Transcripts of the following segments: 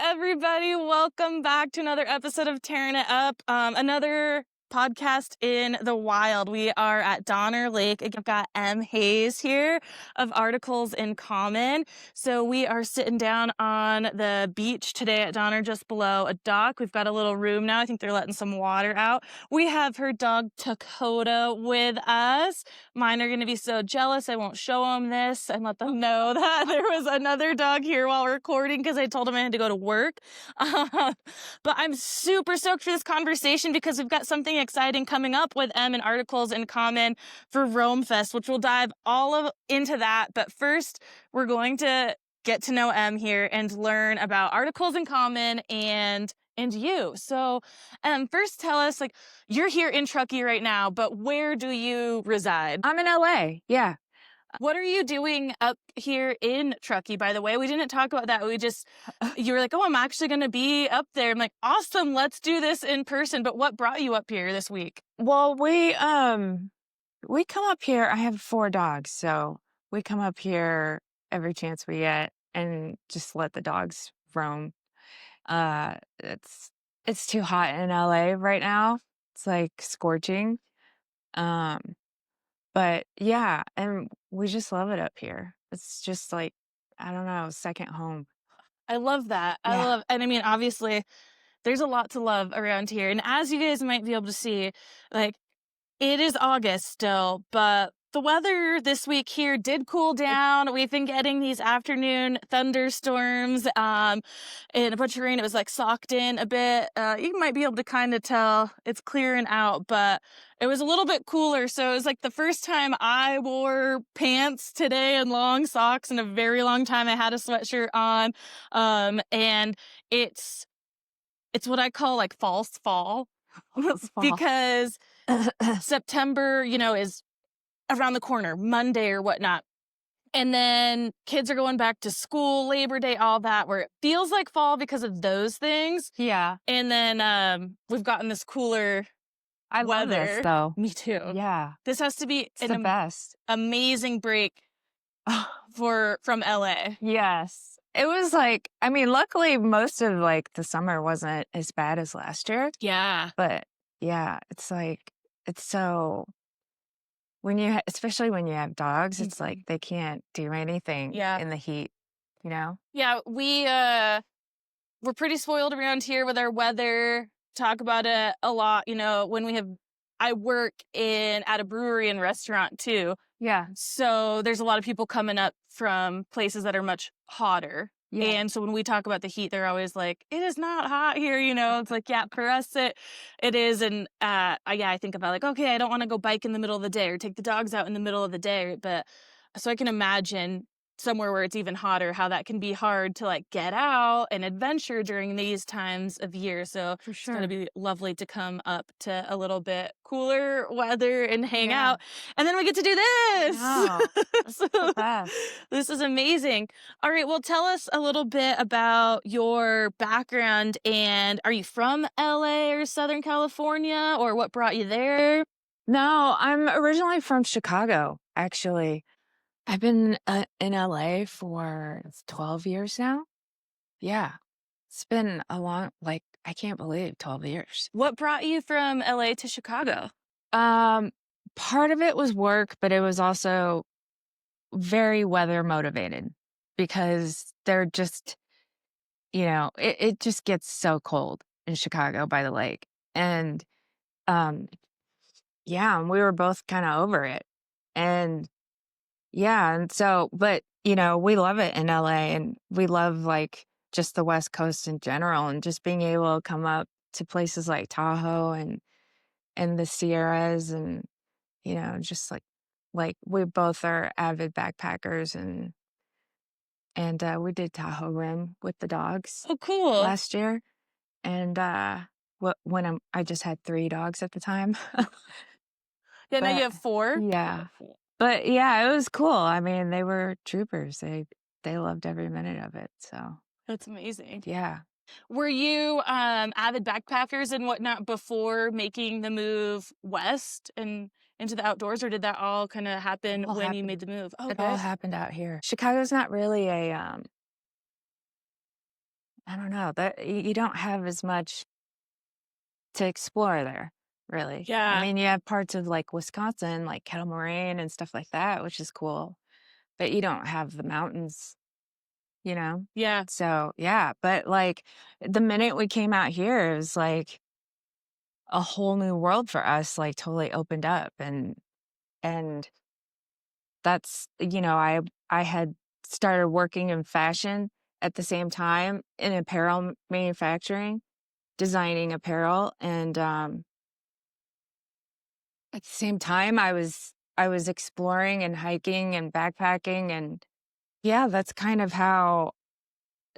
everybody. Welcome back to another episode of Tarin It Up, another podcast in the wild. We are at Donner Lake. I've got Emme Hayes here of Articles in Common. So we are sitting down on the beach today at Donner, just below a dock. We've got a little room now. I think they're letting some water out. We have her dog Dakota with us. Mine are going to be so jealous I won't show them this and let them know that there was another dog here while recording because I told them I had to go to work. But I'm super stoked for this conversation because we've got something exciting coming up with Em and Articles in Common for Rome Fest, which we'll dive into that. But first, we're going to get to know Em here and learn about Articles in Common and you. So, first tell us, you're here in Truckee right now, but where do you reside? I'm in LA. Yeah. What are you doing up here in Truckee, by the way? We didn't talk about that. You were like, oh, I'm actually going to be up there. I'm like, awesome. Let's do this in person. But what brought you up here this week? Well, we come up here. I have 4 dogs, so we come up here every chance we get and just let the dogs roam. It's too hot in LA right now. It's like scorching. But yeah, and we just love it up here. It's just like, I don't know, second home. I love that. Yeah. And I mean, obviously, there's a lot to love around here. And as you guys might be able to see, it is August still, but the weather this week here did cool down. We've been getting these afternoon thunderstorms, and a bunch of rain. It was socked in a bit. You might be able to kind of tell it's clearing out, but it was a little bit cooler. So it was the first time I wore pants today and long socks in a very long time. I had a sweatshirt on, and it's what I call false fall. Because September, is around the corner, Monday or whatnot. And then kids are going back to school, Labor Day, all that, where it feels like fall because of those things. Yeah. And then we've gotten this cooler I love weather. this, though. Me too. Yeah. This has to be It's the best. amazing break from LA. Yes. It was luckily most of the summer wasn't as bad as last year. Yeah. But yeah, it's so especially when you have dogs, it's they can't do anything in the heat, Yeah, we're pretty spoiled around here with our weather. Talk about it a lot, I work at a brewery and restaurant too. Yeah. So there's a lot of people coming up from places that are much hotter. Yeah. And so when we talk about the heat, they're always like, it is not hot here, It's yeah, for us it is. And I think about okay, I don't want to go bike in the middle of the day or take the dogs out in the middle of the day. But so I can imagine somewhere where it's even hotter, how that can be hard to get out and adventure during these times of year. So for sure, it's going to be lovely to come up to a little bit cooler weather and hang out. And then we get to do this. Wow. So the best. This is amazing. All right. Well, tell us a little bit about your background. And are you from LA or Southern California, or what brought you there? No, I'm originally from Chicago, actually. I've been in LA for 12 years now. Yeah. It's been a long, I can't believe 12 years. What brought you from LA to Chicago? Part of it was work, but it was also very weather motivated because they're just, it just gets so cold in Chicago by the lake. And, yeah, and we were both kind of over it. And yeah. And so, but, we love it in LA, and we love just the West Coast in general, and just being able to come up to places like Tahoe and the Sierras, and, just we both are avid backpackers, and we did Tahoe Rim with the dogs. Oh, cool. Last year. And, I just had 3 dogs at the time. Yeah, now you have 4? Yeah. But yeah, it was cool. I mean, they were troopers. They loved every minute of it. So that's amazing. Yeah. Were you avid backpackers and whatnot before making the move west and into the outdoors, or did that all kind of happen when you made the move? Okay. It all happened out here. Chicago's not really I don't know, that you don't have as much to explore there, really. I Yeah. mean, you have parts of, like, Wisconsin, like Kettle Moraine and stuff like that, which is cool, but you don't have the mountains, you know? Yeah. So, yeah, but, like, the minute we came out here, it was like a whole new world for us, like, totally opened up, and that's I had started working in fashion at the same time in apparel manufacturing, designing apparel, and, at the same time, I was exploring and hiking and backpacking, and yeah, that's kind of how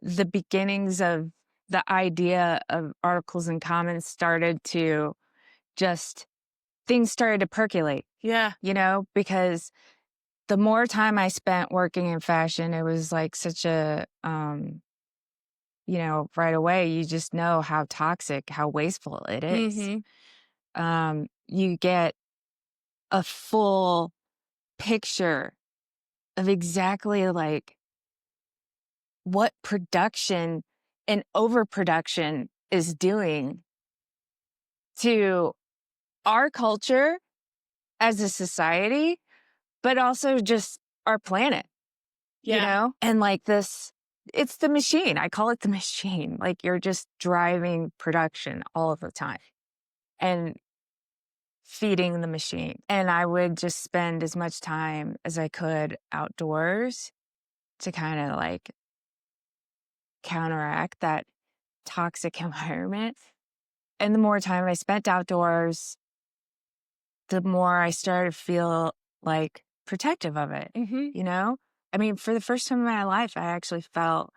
the beginnings of the idea of articles in common started to just things started to percolate, Yeah. because the more time I spent working in fashion, it was like such a, right away, you just know how toxic, how wasteful it is. Mhm. You get a full picture of exactly like what production and overproduction is doing to our culture as a society, but also just our planet, Yeah. And like this, it's the machine. I call it the machine. Like you're just driving production all of the time and feeding the machine. And I would just spend as much time as I could outdoors to kind of like counteract that toxic environment. And the more time I spent outdoors, the more I started to feel like protective of it, Mhm. you know? I mean, for the first time in my life, I actually felt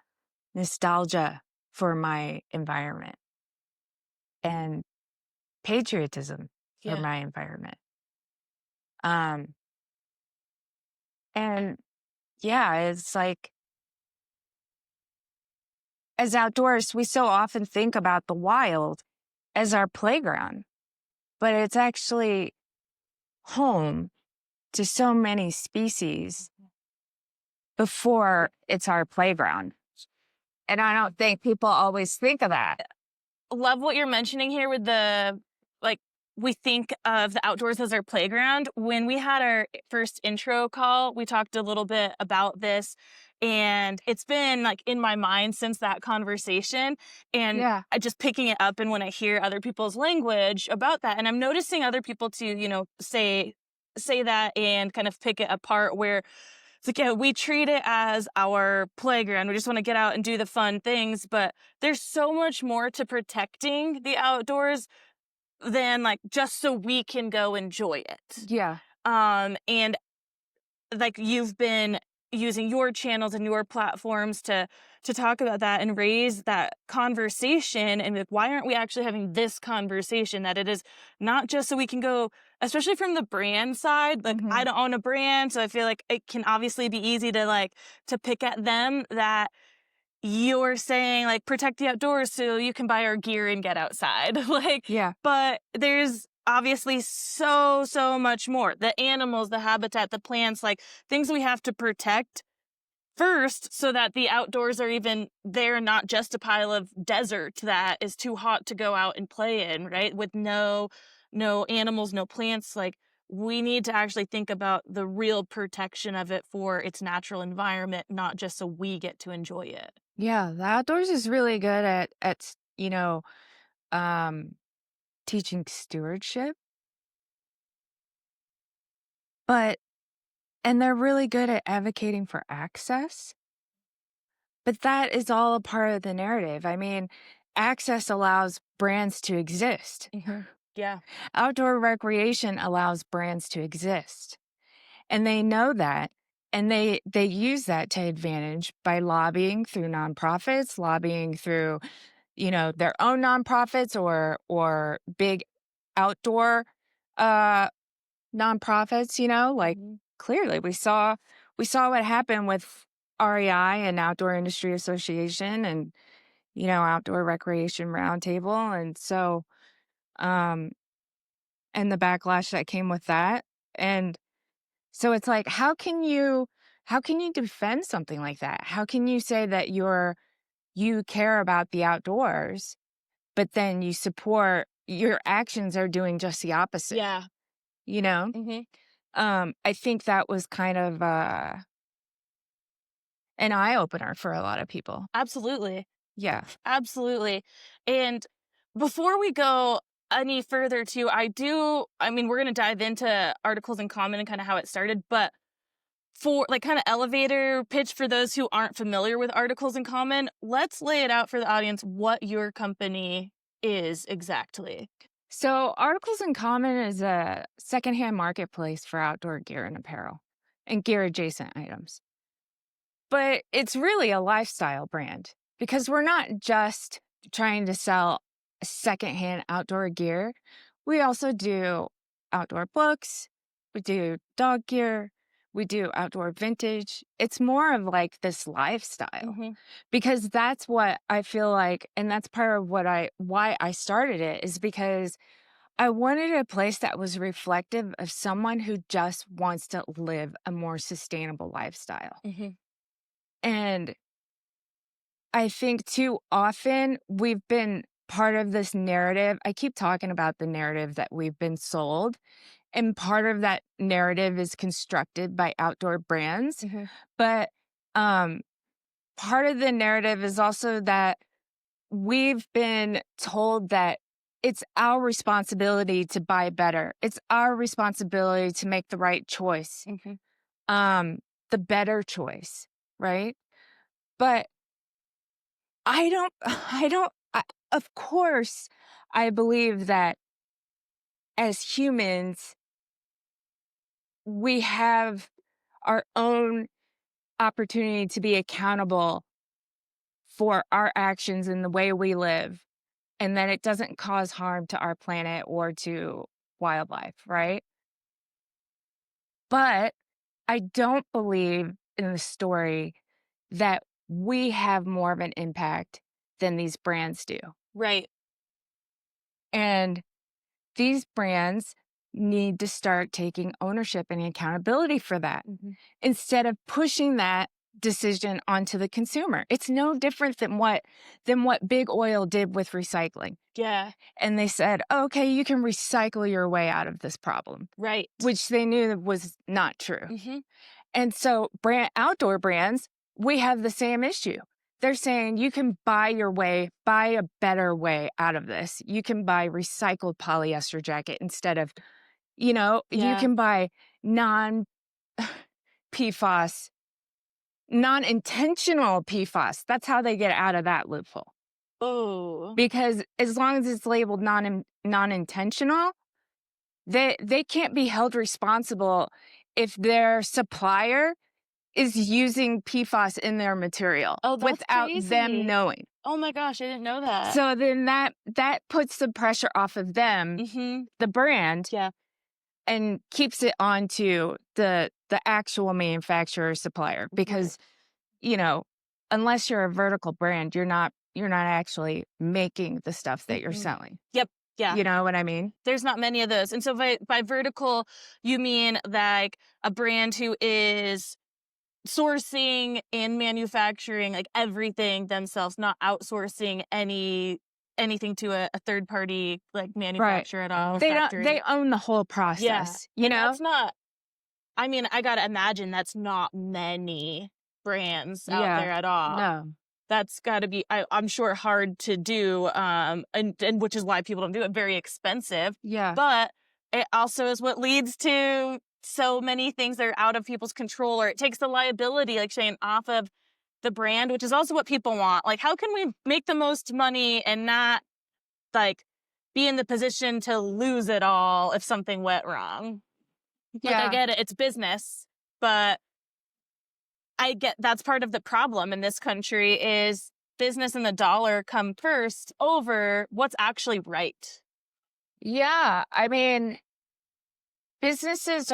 nostalgia for my environment and patriotism for Yeah. my environment. Um, and yeah, it's like as outdoors, we so often think about the wild as our playground, but it's actually home to so many species before it's our playground. And I don't think people always think of that. Love what you're mentioning here with the like we think of the outdoors as our playground. When we had our first intro call, we talked a little bit about this and it's been like in my mind since that conversation and Yeah. I just picking it up and when I hear other people's language about that and I'm noticing other people to, say that and kind of pick it apart where it's like, yeah, we treat it as our playground. We just want to get out and do the fun things, but there's so much more to protecting the outdoors than like just so we can go enjoy it. Yeah. And like you've been using your channels and your platforms to talk about that and raise that conversation and like, why aren't we actually having this conversation that it is not just so we can go especially from the brand side like I Hmm. don't own a brand so I feel like it can obviously be easy to like to pick at them that you're saying like protect the outdoors so you can buy our gear and get outside like Yeah. but there's obviously so much more the animals the habitat the plants like things we have to protect first so that the outdoors are even there not just a pile of desert that is too hot to go out and play in right with no animals no plants like we need to actually think about the real protection of it for its natural environment not just so we get to enjoy it. Yeah. The outdoors is really good um, teaching stewardship, but and they're really good at advocating for access. But that is all a part of the narrative. I mean, access allows brands to exist. Mhm. Yeah. Outdoor recreation allows brands to exist. And they know that. And they use that to advantage by lobbying through nonprofits, lobbying through, their own nonprofits or big outdoor uh nonprofits, like Mhm. clearly we saw what happened with REI and Outdoor Industry Association and Outdoor Recreation Roundtable and so um and the backlash that came with that. And so it's like how can you defend something like that? How can you say that you're you care about the outdoors, but then you support your actions are doing just the opposite, Yeah. you know? Mhm. I think that was kind of an eye opener for a lot of people. Absolutely. Yeah. Absolutely. And before we go any further too, I mean, we're going to dive into Articles in Common and kind of how it started, but for like kind of elevator pitch for those who aren't familiar with Articles in Common, let's lay it out for the audience what your company is exactly. So, Articles in Common is a secondhand marketplace for outdoor gear and apparel and gear adjacent items. But it's really a lifestyle brand because we're not just trying to sell secondhand outdoor gear. We also do outdoor books, we do dog gear, we do outdoor vintage. It's more of like this lifestyle Mhm. because that's what I feel like, and that's part of why I started it is because I wanted a place that was reflective of someone who just wants to live a more sustainable lifestyle. Mhm. And I think too often we've been part of this narrative. I keep talking about the narrative that we've been sold, and part of that narrative is constructed by outdoor brands. Mhm. But um, part of the narrative is also that we've been told that it's our responsibility to buy better. It's our responsibility to make the right choice, Mhm. um, the better choice, right? But I don't I don't of course, I believe that as humans, we have our own opportunity to be accountable for our actions and the way we live, and that it doesn't cause harm to our planet or to wildlife, right? But I don't believe in the story that we have more of an impact than these brands do. Right. And these brands need to start taking ownership and accountability for that Mhm. instead of pushing that decision onto the consumer. It's no different than what big oil did with recycling. Yeah. And they said, "Okay, you can recycle your way out of this problem," Right. which they knew was not true. Mhm. And so outdoor brands, we have the same issue. They're saying you can buy a better way out of this. You can buy recycled polyester jacket instead of, you Yeah. can buy non PFAS, non intentional PFAS. That's how they get out of that loophole. Oh. Because as long as it's labeled non intentional, they can't be held responsible if their supplier is using PFAS in their material Oh, that's without them crazy. knowing. Oh my gosh, I didn't know that. So then that puts the pressure off of them, Mhm. the brand, Yeah. and keeps it onto the actual manufacturer supplier Right. because, you know, unless you're a vertical brand, you're not actually making the stuff that you're Mhm. selling. Yep. Yeah. You know what I mean? There's not many of those. And so by vertical, you mean like a brand who is sourcing and manufacturing like everything themselves, not outsourcing anything to a third party like Right. manufacturer at all or They factory. own the whole Yeah. process, you And know? that's not, I mean, I gotta imagine that's not many brands out Yeah. there at all. No. That's gotta be, I'm sure, hard to do, and which is why people don't do it, very expensive, Yeah. but it also is what leads to so many things that are out of people's control, or it takes the liability, like Shane, off of the brand, which is also what people want. Like, how can we make the most money and not, like, be in the position to lose it all if something went wrong? Like, I Yeah. get it, it's business, but I get that's part of the problem in this country is business and the dollar come first over what's actually right. Yeah. I mean, businesses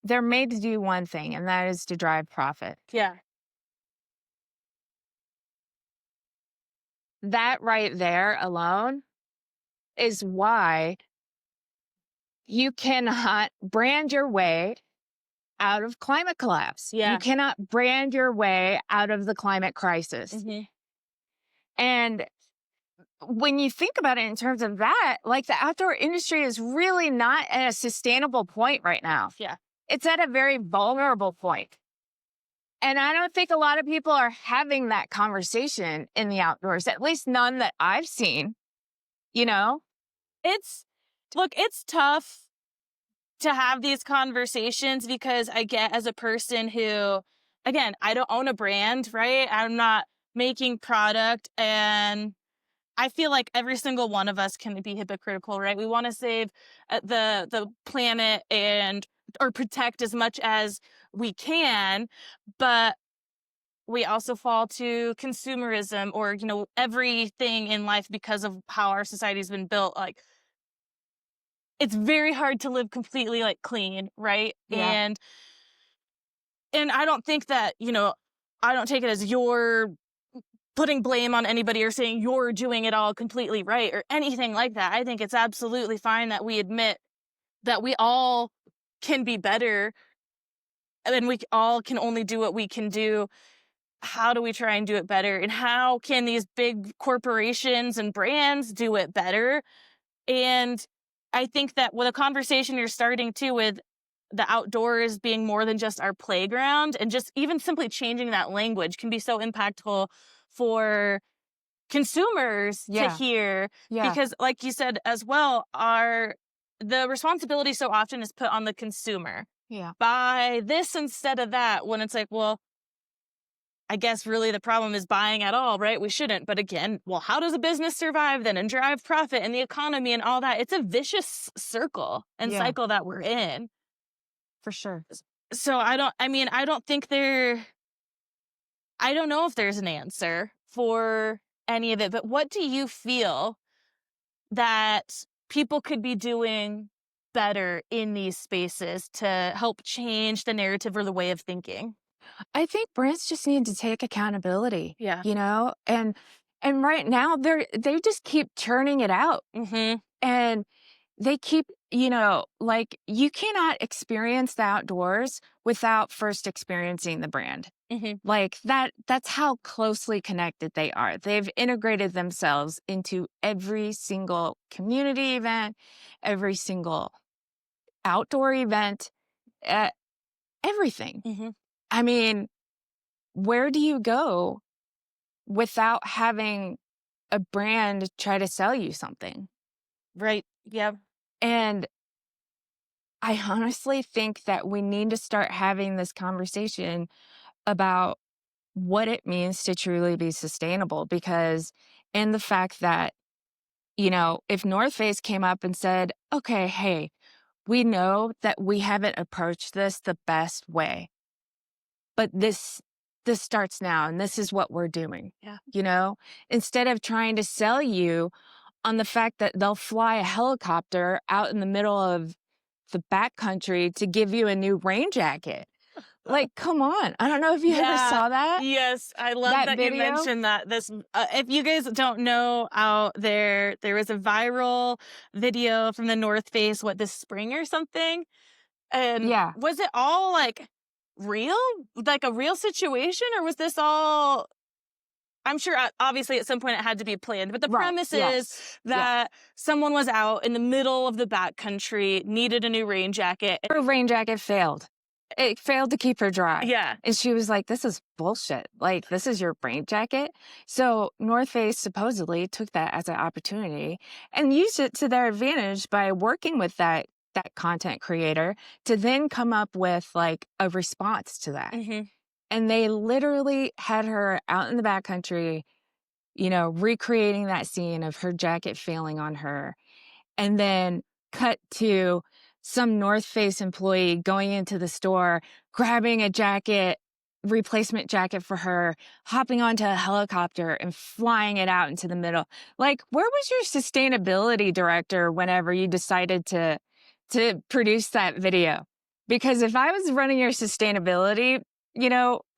they're made to do one thing, and that is to drive profit. Yeah. That right there alone is why you cannot brand your way out of climate collapse. You Yeah. cannot brand your way out of the climate crisis. Mhm. And when you think about it in terms of that, like the outdoor industry is really not at a sustainable point right now. Yeah. It's at a very vulnerable point. And I don't think a lot of people are having that conversation in the outdoors, at least none that I've seen, you know? It's tough to have these conversations because I get as a person who, again, I don't own a brand, right? I'm not making product, and I feel like every single one of us can be hypocritical, right? We want to save the planet and or protect as much as we can, but we also fall to consumerism or everything in life because of how our society's been built. Like, it's very hard to live completely like clean, right? Yeah. And I don't think that, I don't take it as you're putting blame on anybody or saying you're doing it all completely right or anything like that. I think it's absolutely fine that we admit that we all can be better and we all can only do what we can do. How do we try and do it better? And how can these big corporations and brands do it better? And I think that with a conversation you're starting to with the outdoors being more than just our playground, and just even simply changing that language can be so impactful for consumers to Yeah. hear. Yeah. Because like you said as well, the responsibility so often is put on the consumer. Yeah. Buy this instead of that, when it's like, well, I guess really the problem is buying at all, right? We shouldn't. But again, well, how does a business survive then and drive profit and the economy and all that? It's a vicious circle and Yeah. cycle that we're in. For sure. So I don't know if there's an answer for any of it, but what do you feel that people could be doing better in these spaces to help change the narrative or the way of thinking? I think brands just need to take accountability, Yeah. and right now they just keep churning it out. Mm-hmm. And they keep, like you cannot experience the outdoors without first experiencing the brand. Mm-hmm. Like that's how closely connected they are. They've integrated themselves into every single community event, every single outdoor event, uh, everything. Mm-hmm. I mean, where do you go without having a brand try to sell you something? Right. Yeah. And I honestly think that we need to start having this conversation about what it means to truly be sustainable, because in the fact that, if North Face came up and said, okay, hey, we know that we haven't approached this the best way, but this starts now and this is what we're doing. Yeah. Instead of trying to sell you on the fact that they'll fly a helicopter out in the middle of the backcountry to give you a new rain jacket. Like, come on. I don't know if you ever saw that. Yes, I love That that you video? mentioned that. If you guys don't know out there was a viral video from the North Face, this spring or something? And Yeah. was it all like real? Like a real situation, or was this all? I'm sure obviously at some point it had to be planned, but the Right. premise Yes. is that someone was out in the middle of the backcountry, needed a new rain jacket. Her rain jacket failed. It failed to keep her dry. Yeah. And she was like, this is bullshit. Like, this is your rain jacket. So North Face supposedly took that as an opportunity and used it to their advantage by working with that content creator to then come up with like a response to that. Mm-hmm. And they literally had her out in the backcountry, recreating that scene of her jacket failing on her. And then cut to some North Face employee going into the store, grabbing a jacket, replacement jacket for her, hopping onto a helicopter and flying it out into the middle. Like, where was your sustainability director whenever you decided to produce that video? Because if I was running your sustainability,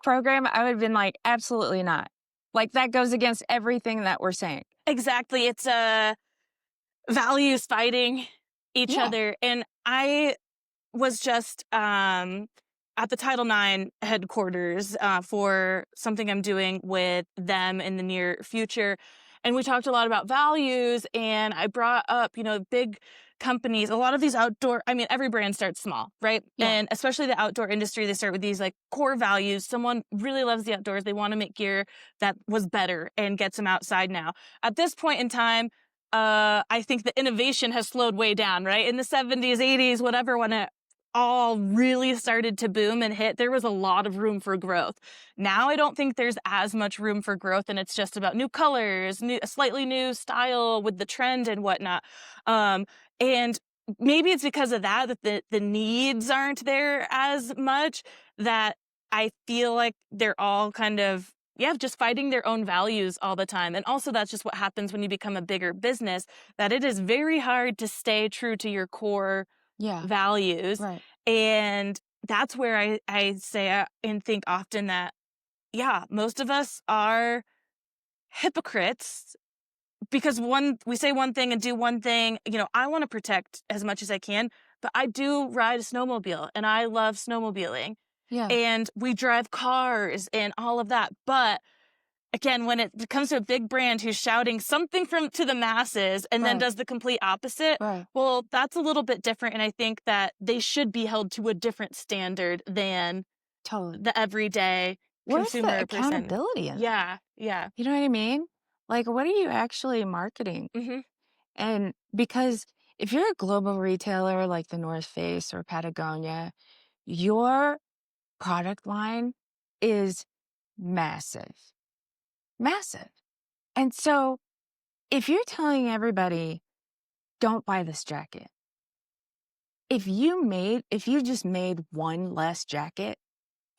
program, I would have been like, absolutely not. Like, that goes against everything that we're saying. Exactly. It's values fighting each other. And I was just at the Title IX headquarters for something I'm doing with them in the near future. And we talked a lot about values, and I brought up, big companies, a lot of these outdoor, I mean, every brand starts small, right? Yeah. And especially the outdoor industry, they start with these like core values. Someone really loves the outdoors. They want to make gear that was better and gets them outside now. At this point in time, I think the innovation has slowed way down, right? In the 70s, 80s, whatever, when it all really started to boom and hit, there was a lot of room for growth. Now I don't think there's as much room for growth, and it's just about new colors, a slightly new style with the trend and whatnot. And maybe it's because of that the needs aren't there as much, that I feel like they're all kind of, yeah, just fighting their own values all the time. And also that's just what happens when you become a bigger business, that it is very hard to stay true to your core Yeah. values. Right. And that's where I say and think often that, yeah, most of us are hypocrites, because we say one thing and do one thing. I want to protect as much as I can, but I do ride a snowmobile and I love snowmobiling, Yeah. and we drive cars and all of that. But again, when it comes to a big brand who's shouting something to the masses and then Right. does the complete opposite, Right. well, that's a little bit different. And I think that they should be held to a different standard than Totally. the everyday Where's the consumer person. accountability in that? Yeah, yeah. You know what I mean? Like, what are you actually marketing? Hmm. And because if you're a global retailer like the North Face or Patagonia, your product line is massive, massive. And so if you're telling everybody, don't buy this jacket, if you just made one less jacket,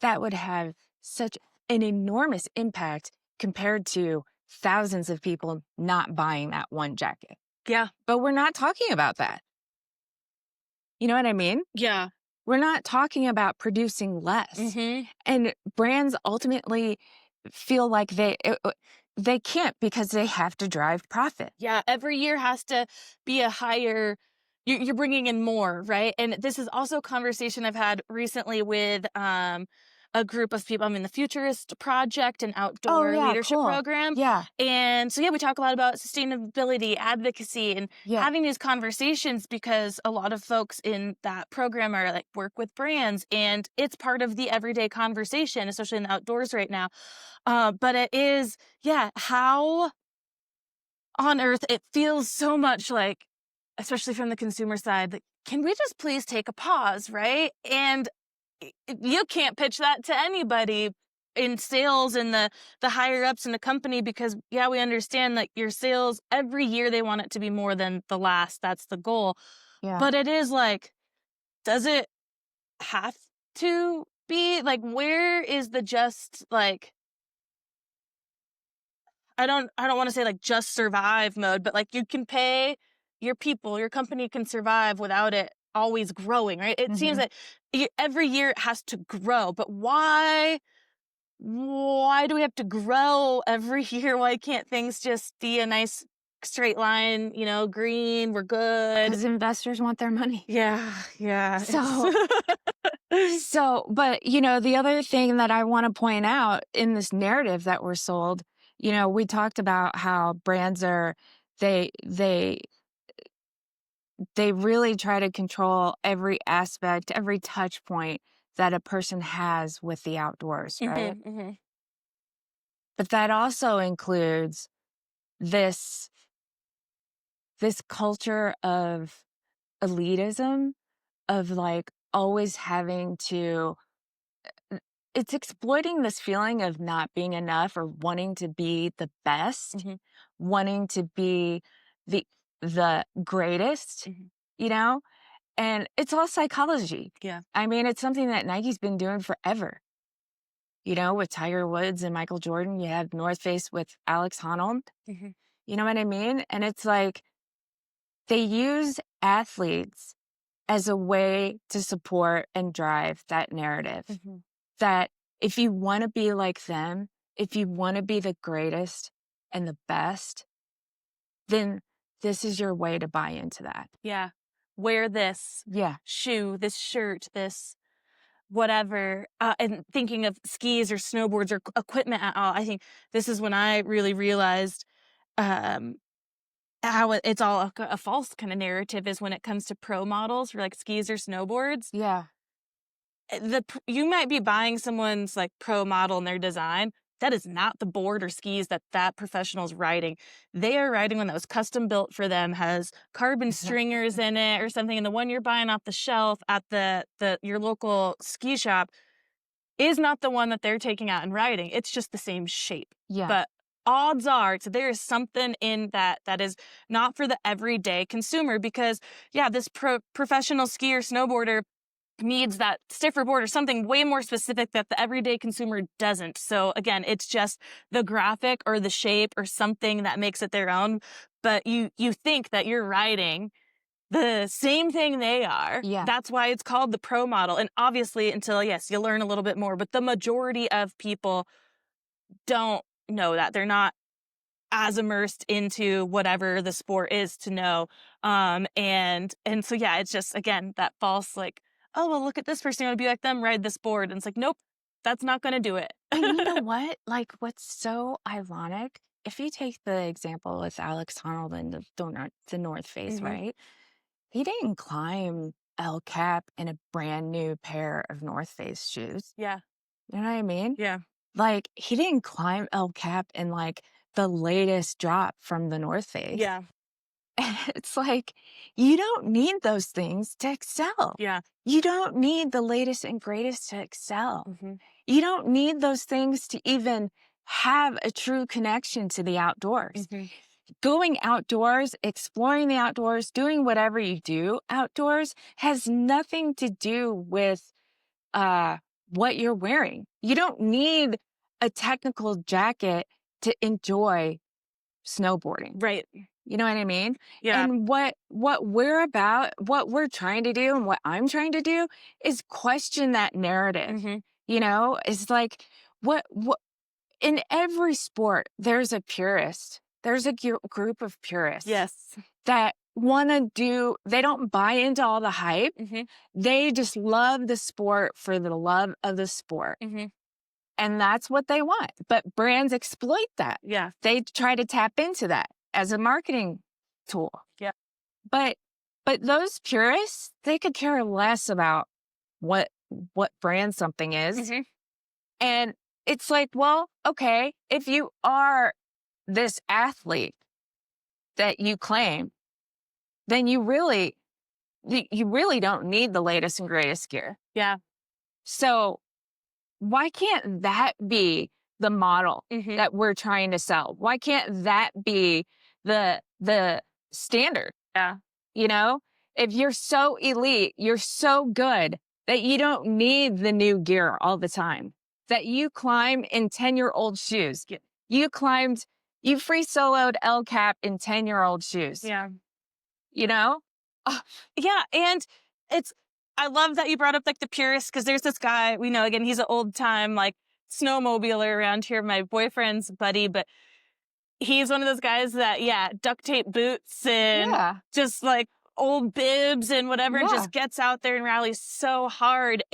that would have such an enormous impact compared to thousands of people not buying that one jacket. Yeah, But we're not talking about that. You know what I mean? yeah. We're not talking about producing less. Hmm. And brands ultimately feel like they can't, because they have to drive profit. Yeah, every year has to be a higher. You're bringing in more, right? And this is also a conversation I've had recently with a group of people. I'm in the Futurist Project, an Oh outdoor yeah, leadership cool. program. Yeah, And so, yeah, we talk a lot about sustainability, advocacy, and yeah, having these conversations, because a lot of folks in that program are like work with brands, and it's part of the everyday conversation, especially in the outdoors right now. But it is, yeah, how on earth it feels so much like, especially from the consumer side, like, can we just please take a pause, right? And you can't pitch that to anybody in sales and the higher ups in the company, because yeah, we understand like your sales every year, they want it to be more than the last. That's the goal. yeah. But it is like, does it have to be like, where is the just like, I don't want to say like just survive mode, but like you can pay your people, your company can survive without it always growing, right? It seems Hmm. that every year it has to grow, but why do we have to grow every year? Why can't things just be a nice straight line, green, we're good? Because investors want their money. Yeah, yeah. So, but the other thing that I want to point out in this narrative that we're sold, we talked about how brands they they they really try to control every aspect, every touch point that a person has with the outdoors, right? Hmm. Hmm. But that also includes this this culture of elitism, of like always having to it's exploiting this feeling of not being enough, or wanting to be the best, Hmm. wanting to be the the greatest, Hmm. you know? And it's all psychology. Yeah. I mean, it's something that Nike's been doing forever. With Tiger Woods and Michael Jordan, you have North Face with Alex Honnold. Hmm. You know what I mean? And it's like they use athletes as a way to support and drive that narrative. Hmm. That if you want to be like them, if you want to be the greatest and the best, then this is your way to buy into that. Yeah. Wear this Yeah. shoe, this shirt, this whatever, and thinking of skis or snowboards or equipment at all, I think this is when I really realized um, how it's all a false kind of narrative is when it comes to pro models for like skis or snowboards. Yeah. You might be buying someone's like pro model and their design. That is not the board or skis that that professional is riding. They are riding one that was custom built for them, has carbon stringers in it or something. And the one you're buying off the shelf at your local ski shop is not the one that they're taking out and riding. It's just the same shape. Yeah. But odds are, so there is something in that is not for the everyday consumer because, yeah, this professional skier, snowboarder needs that stiffer board or something way more specific that the everyday consumer doesn't. So again, it's just the graphic or the shape or something that makes it their own. But you think that you're riding the same thing they are. Yeah. That's why it's called the pro model. And obviously, until, yes, you learn a little bit more, but the majority of people don't know that. They're not as immersed into whatever the sport is to know. And so, yeah, it's just, again, that false, like, oh, well, look at this person. You want to be like them, ride this board. And it's like, nope, that's not going to do it. And you know what? Like, what's so ironic, if you take the example with Alex Honnold and the North Face, Mhm. right? He didn't climb El Cap in a brand new pair of North Face shoes. Yeah. You know what I mean? Yeah. Like, he didn't climb El Cap in like the latest drop from the North Face. Yeah. It's like, you don't need those things to excel. Yeah. You don't need the latest and greatest to excel. Mm-hmm. You don't need those things to even have a true connection to the outdoors. Mm-hmm. Going outdoors, exploring the outdoors, doing whatever you do outdoors has nothing to do with what you're wearing. You don't need a technical jacket to enjoy snowboarding. Right. You know what I mean? Yeah. And what we're trying to do and what I'm trying to do is question that narrative. Mm-hmm. You know, it's like what in every sport there's a purist. There's a group of purists. Yes. That want to do, they don't buy into all the hype. Mm-hmm. They just love the sport for the love of the sport. Mm-hmm. And that's what they want. But brands exploit that. Yeah. They try to tap into that as a marketing tool. Yeah. But those purists, they could care less about what brand something is. Mm-hmm. And it's like, well, okay, if you are this athlete that you claim, then you really don't need the latest and greatest gear. Yeah. So why can't that be the model Mm-hmm. that we're trying to sell? Why can't that be the standard? Yeah. You know, if you're so elite, you're so good that you don't need the new gear all the time, that you climb in 10-year-old shoes. Yeah. You free soloed El Cap in 10-year-old shoes. Yeah. You know? Yeah, and I love that you brought up like the purists because there's this guy we know, again, he's an old time like snowmobiler around here, my boyfriend's buddy, but he's one of those guys that, yeah, duct tape boots and Yeah. just like old bibs and whatever, and Yeah. just gets out there and rallies so hard.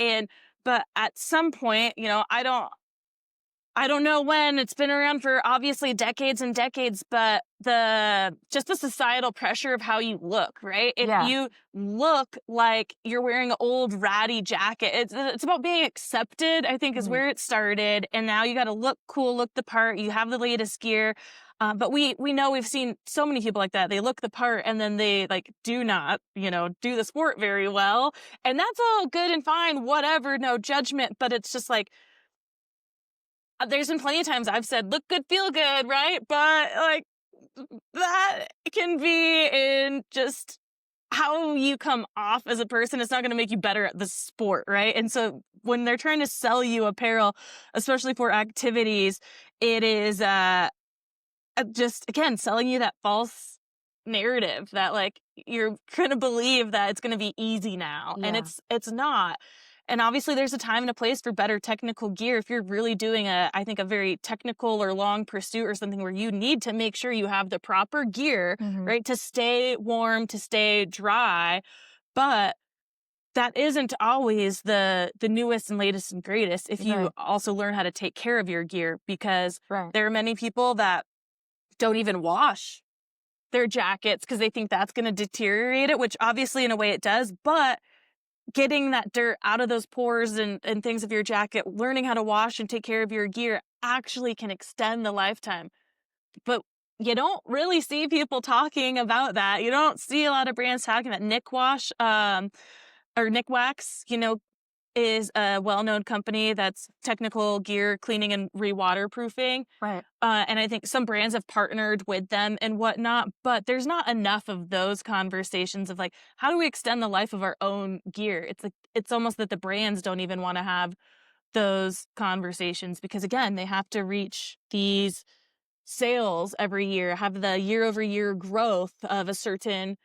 But at some point, you know, I don't know when. It's been around for obviously decades and decades, but the societal pressure of how you look, right? If Yeah. you look like you're wearing an old ratty jacket, it's about being accepted, I think, is Mhm. where it started. And now you got to look cool, look the part. You have the latest gear. But we know we've seen so many people like that. They look the part and then they like do not, you know, do the sport very well. And that's all good and fine, whatever, no judgment. But it's just like, there's been plenty of times I've said, look good, feel good, right? But like that can be in just how you come off as a person. It's not going to make you better at the sport, right? And so when they're trying to sell you apparel, especially for activities, it is just, again, selling you that false narrative that like you're going to believe that it's going to be easy now. And Yeah. it's not. And obviously there's a time and a place for better technical gear. If you're really doing I think a very technical or long pursuit or something where you need to make sure you have the proper gear, Mhm. right? To stay warm, to stay dry. But that isn't always the newest and latest and greatest if you Right. also learn how to take care of your gear, because Right. there are many people that don't even wash their jackets because they think that's going to deteriorate it, which obviously in a way it does, but getting that dirt out of those pores and things of your jacket, learning how to wash and take care of your gear actually can extend the lifetime. But you don't really see people talking about that. You don't see a lot of brands talking about Nick Wash, or Nick Wax, is a well-known company that's technical gear cleaning and re-waterproofing. Right. And I think some brands have partnered with them and whatnot, but there's not enough of those conversations of like, how do we extend the life of our own gear? It's like, it's almost that the brands don't even want to have those conversations because again, they have to reach these sales every year, have the year over year growth of a certain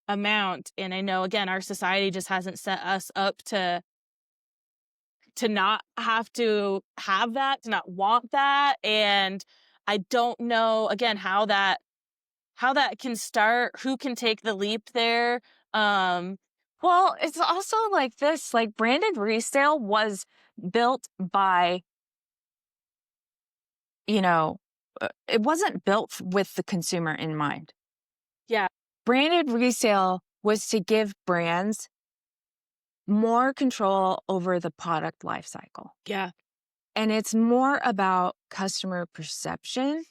amount. And I know again, our society just hasn't set us up to not have to have that, to not want that. And I don't know again how that can start, who can take the leap there. Well, it's also like this, like branded resale was built by, it wasn't built with the consumer in mind. Yeah. Branded resale was to give brands more control over the product life cycle. Yeah. And it's more about customer perception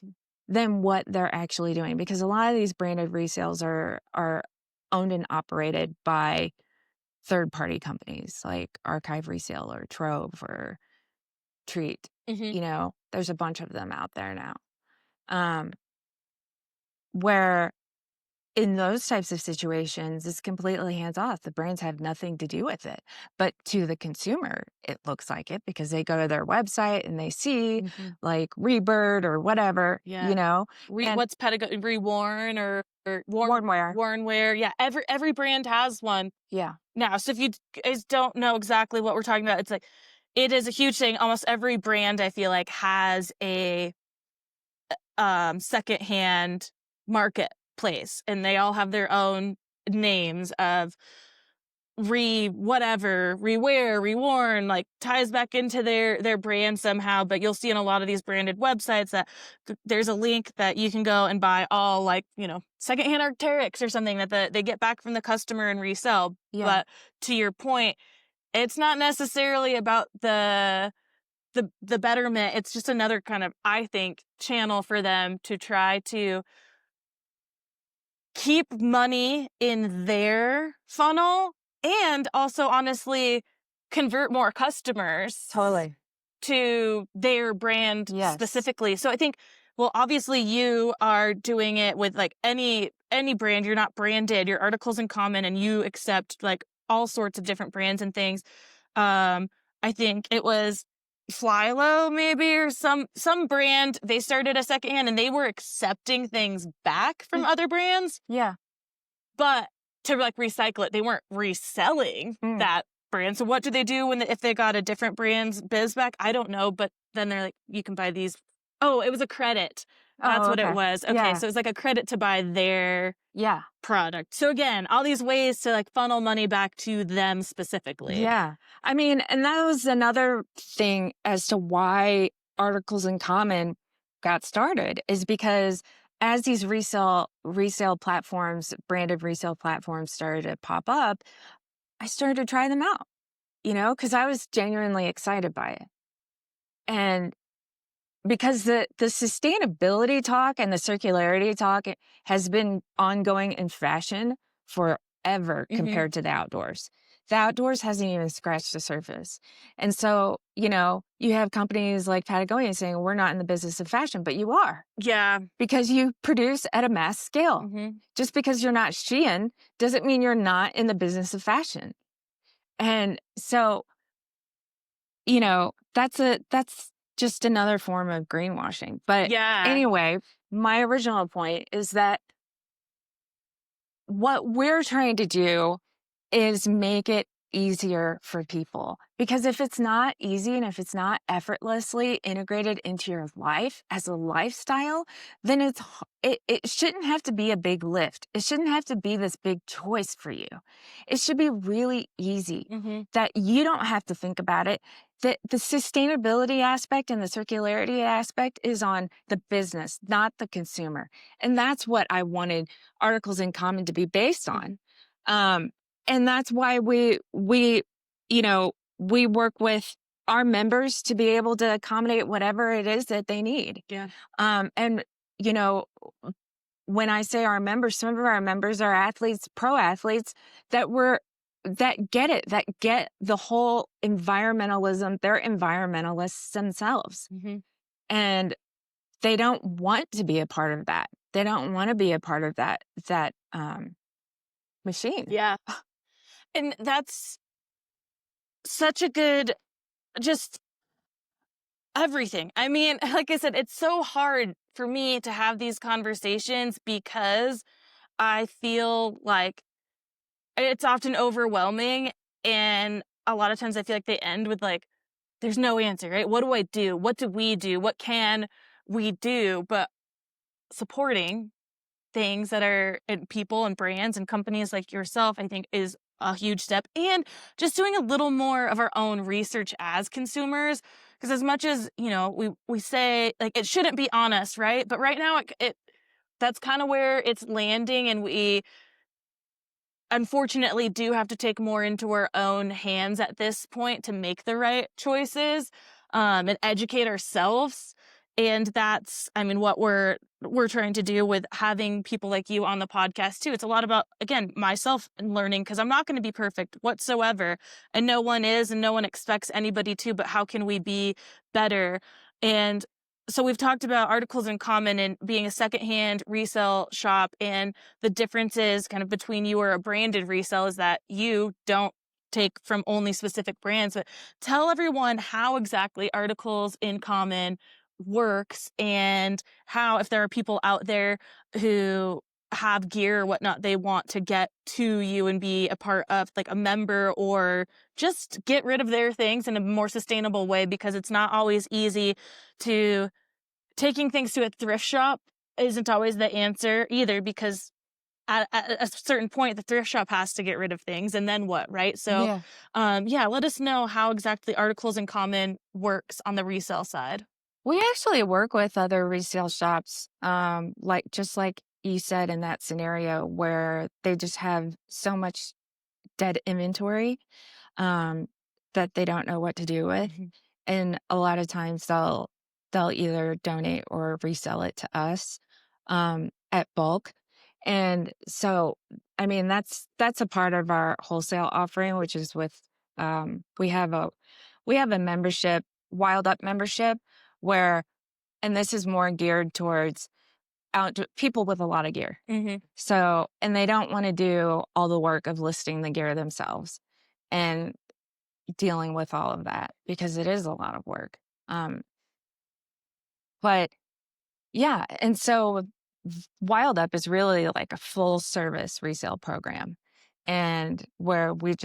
than what they're actually doing. Because a lot of these branded resales are owned and operated by third-party companies like Archive Resale or Trove or Treat. Hmm. There's a bunch of them out there now. Where in those types of situations, it's completely hands off. The brands have nothing to do with it. But to the consumer, it looks like it because they go to their website and they see like Rebird or whatever, Yeah. and What's Patagonia reworn or worn wear. worn wear? Yeah. Every brand has one Yeah. now. So if you guys don't know exactly what we're talking about, it's like it is a huge thing. Almost every brand I feel like has a secondhand marketplace, and they all have their own names of rewear, reworn, like ties back into their brand somehow. But you'll see in a lot of these branded websites that there's a link that you can go and buy all like, secondhand Arc'teryx or something that they get back from the customer and resell. Yeah. But to your point, it's not necessarily about the betterment. It's just another kind of, I think, channel for them to try to keep money in their funnel and also honestly convert more customers Totally. to their brand Yes. specifically. So I think, well, obviously you are doing it with like any brand. You're not branded, your articles in common, and you accept like all sorts of different brands and things. I think it was Flylow maybe or some brand. They started a secondhand and they were accepting things back from other brands, Yeah. but to like recycle it, they weren't reselling that brand. So what do they do if they got a different brand's biz back? I don't know, but then they're like, you can buy these. Oh, it was a credit. That's Oh, what it okay. was. Okay, Yeah. so it's like a credit to buy their Yeah. product. So again, all these ways to like funnel money back to them specifically. Yeah. I mean, and that was another thing as to why Articles in Common got started is because as these resale platforms, branded resale platforms started to pop up, I started to try them out, because I was genuinely excited by it. And because the sustainability talk and the circularity talk has been ongoing in fashion forever compared to the outdoors. The outdoors hasn't even scratched the surface. And so, you have companies like Patagonia saying, we're not in the business of fashion, but you are. Yeah. Because you produce at a mass scale. Just because you're not Shein doesn't mean you're not in the business of fashion. And so, that's just another form of greenwashing. But anyway, my original point is that what we're trying to do is make it easier for people. Because if it's not easy and if it's not effortlessly integrated into your life as a lifestyle, then it shouldn't have to be a big lift. It shouldn't have to be this big choice for you. It should be really easy Hmm. that you don't have to think about it. The sustainability aspect and the circularity aspect is on the business, not the consumer. And that's what I wanted Articles in Common to be based on. Um, and that's why we work with our members to be able to accommodate whatever it is that they need. Yeah. And, you know, when I say our members, some of our members are athletes, pro athletes that get it, that get the whole environmentalism. They're environmentalists themselves. Hmm. And they don't want to be a part of that. They don't want to be a part of that machine. Yeah. And that's such a good, just everything. I mean, like I said, it's so hard for me to have these conversations because I feel like it's often overwhelming. And a lot of times I feel like they end with like, there's no answer, right? What do I do? What do we do? What can we do? But supporting things that are in people and brands and companies like yourself, I think is a huge step. And just doing a little more of our own research as consumers. Because as much as, we say like it shouldn't be on us, right? But right now it that's kind of where it's landing, and we unfortunately do have to take more into our own hands at this point to make the right choices, and educate ourselves. And that's, I mean, what we're trying to do with having people like you on the podcast too. It's a lot about, again, myself and learning, because I'm not going to be perfect whatsoever, and no one is, and no one expects anybody to. But how can we be better? And so we've talked about Articles in Common and being a secondhand resale shop, and the differences kind of between you or a branded resale is that you don't take from only specific brands. But tell everyone how exactly Articles in Common works, and how, if there are people out there who have gear or whatnot, they want to get to you and be a part of, like, a member, or just get rid of their things in a more sustainable way, because it's not always easy to taking things to a thrift shop isn't always the answer either, because at a certain point, the thrift shop has to get rid of things, and then what, right? So, Yeah. yeah, let us know how exactly Articles in Common works on the resale side. We actually work with other resale shops, just like you said in that scenario where they just have so much dead inventory um, that they don't know what to do with. Mhm. And a lot of times they'll either donate or resell it to us at bulk. And so, I mean, that's a part of our wholesale offering, which is with we have a membership, WildUp membership, where and this is more geared towards people with a lot of gear. Mhm. So, and they don't want to do all the work of listing the gear themselves and dealing with all of that because it is a lot of work. Um, but yeah, and so WildUp is really like a full service resale program, and where we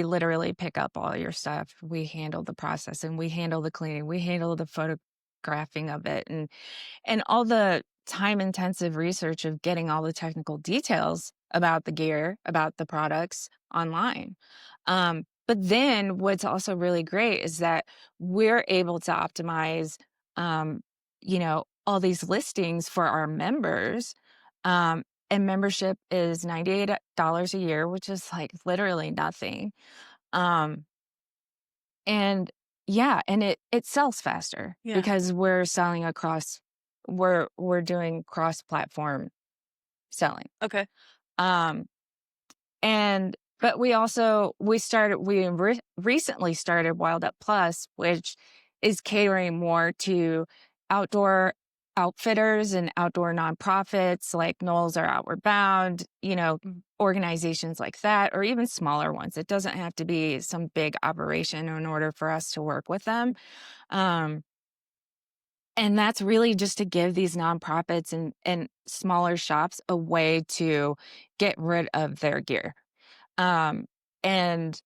literally pick up all your stuff. We handle the process and we handle the cleaning, we handle the photographing of it, and all the time intensive research of getting all the technical details about the gear, about the products online. But then what's also really great is that we're able to optimize, um, all these listings for our members. And membership is $98 a year, which is like literally nothing. Um, and yeah, and it sells faster Yeah. because we're doing cross-platform selling. Okay. Um, and but we recently started Wild Up Plus, which is catering more to outdoor outfitters and outdoor nonprofits like Knowles or Outward Bound, organizations like that, or even smaller ones. It doesn't have to be some big operation in order for us to work with them. Um, and that's really just to give these nonprofits and smaller shops a way to get rid of their gear. Um, And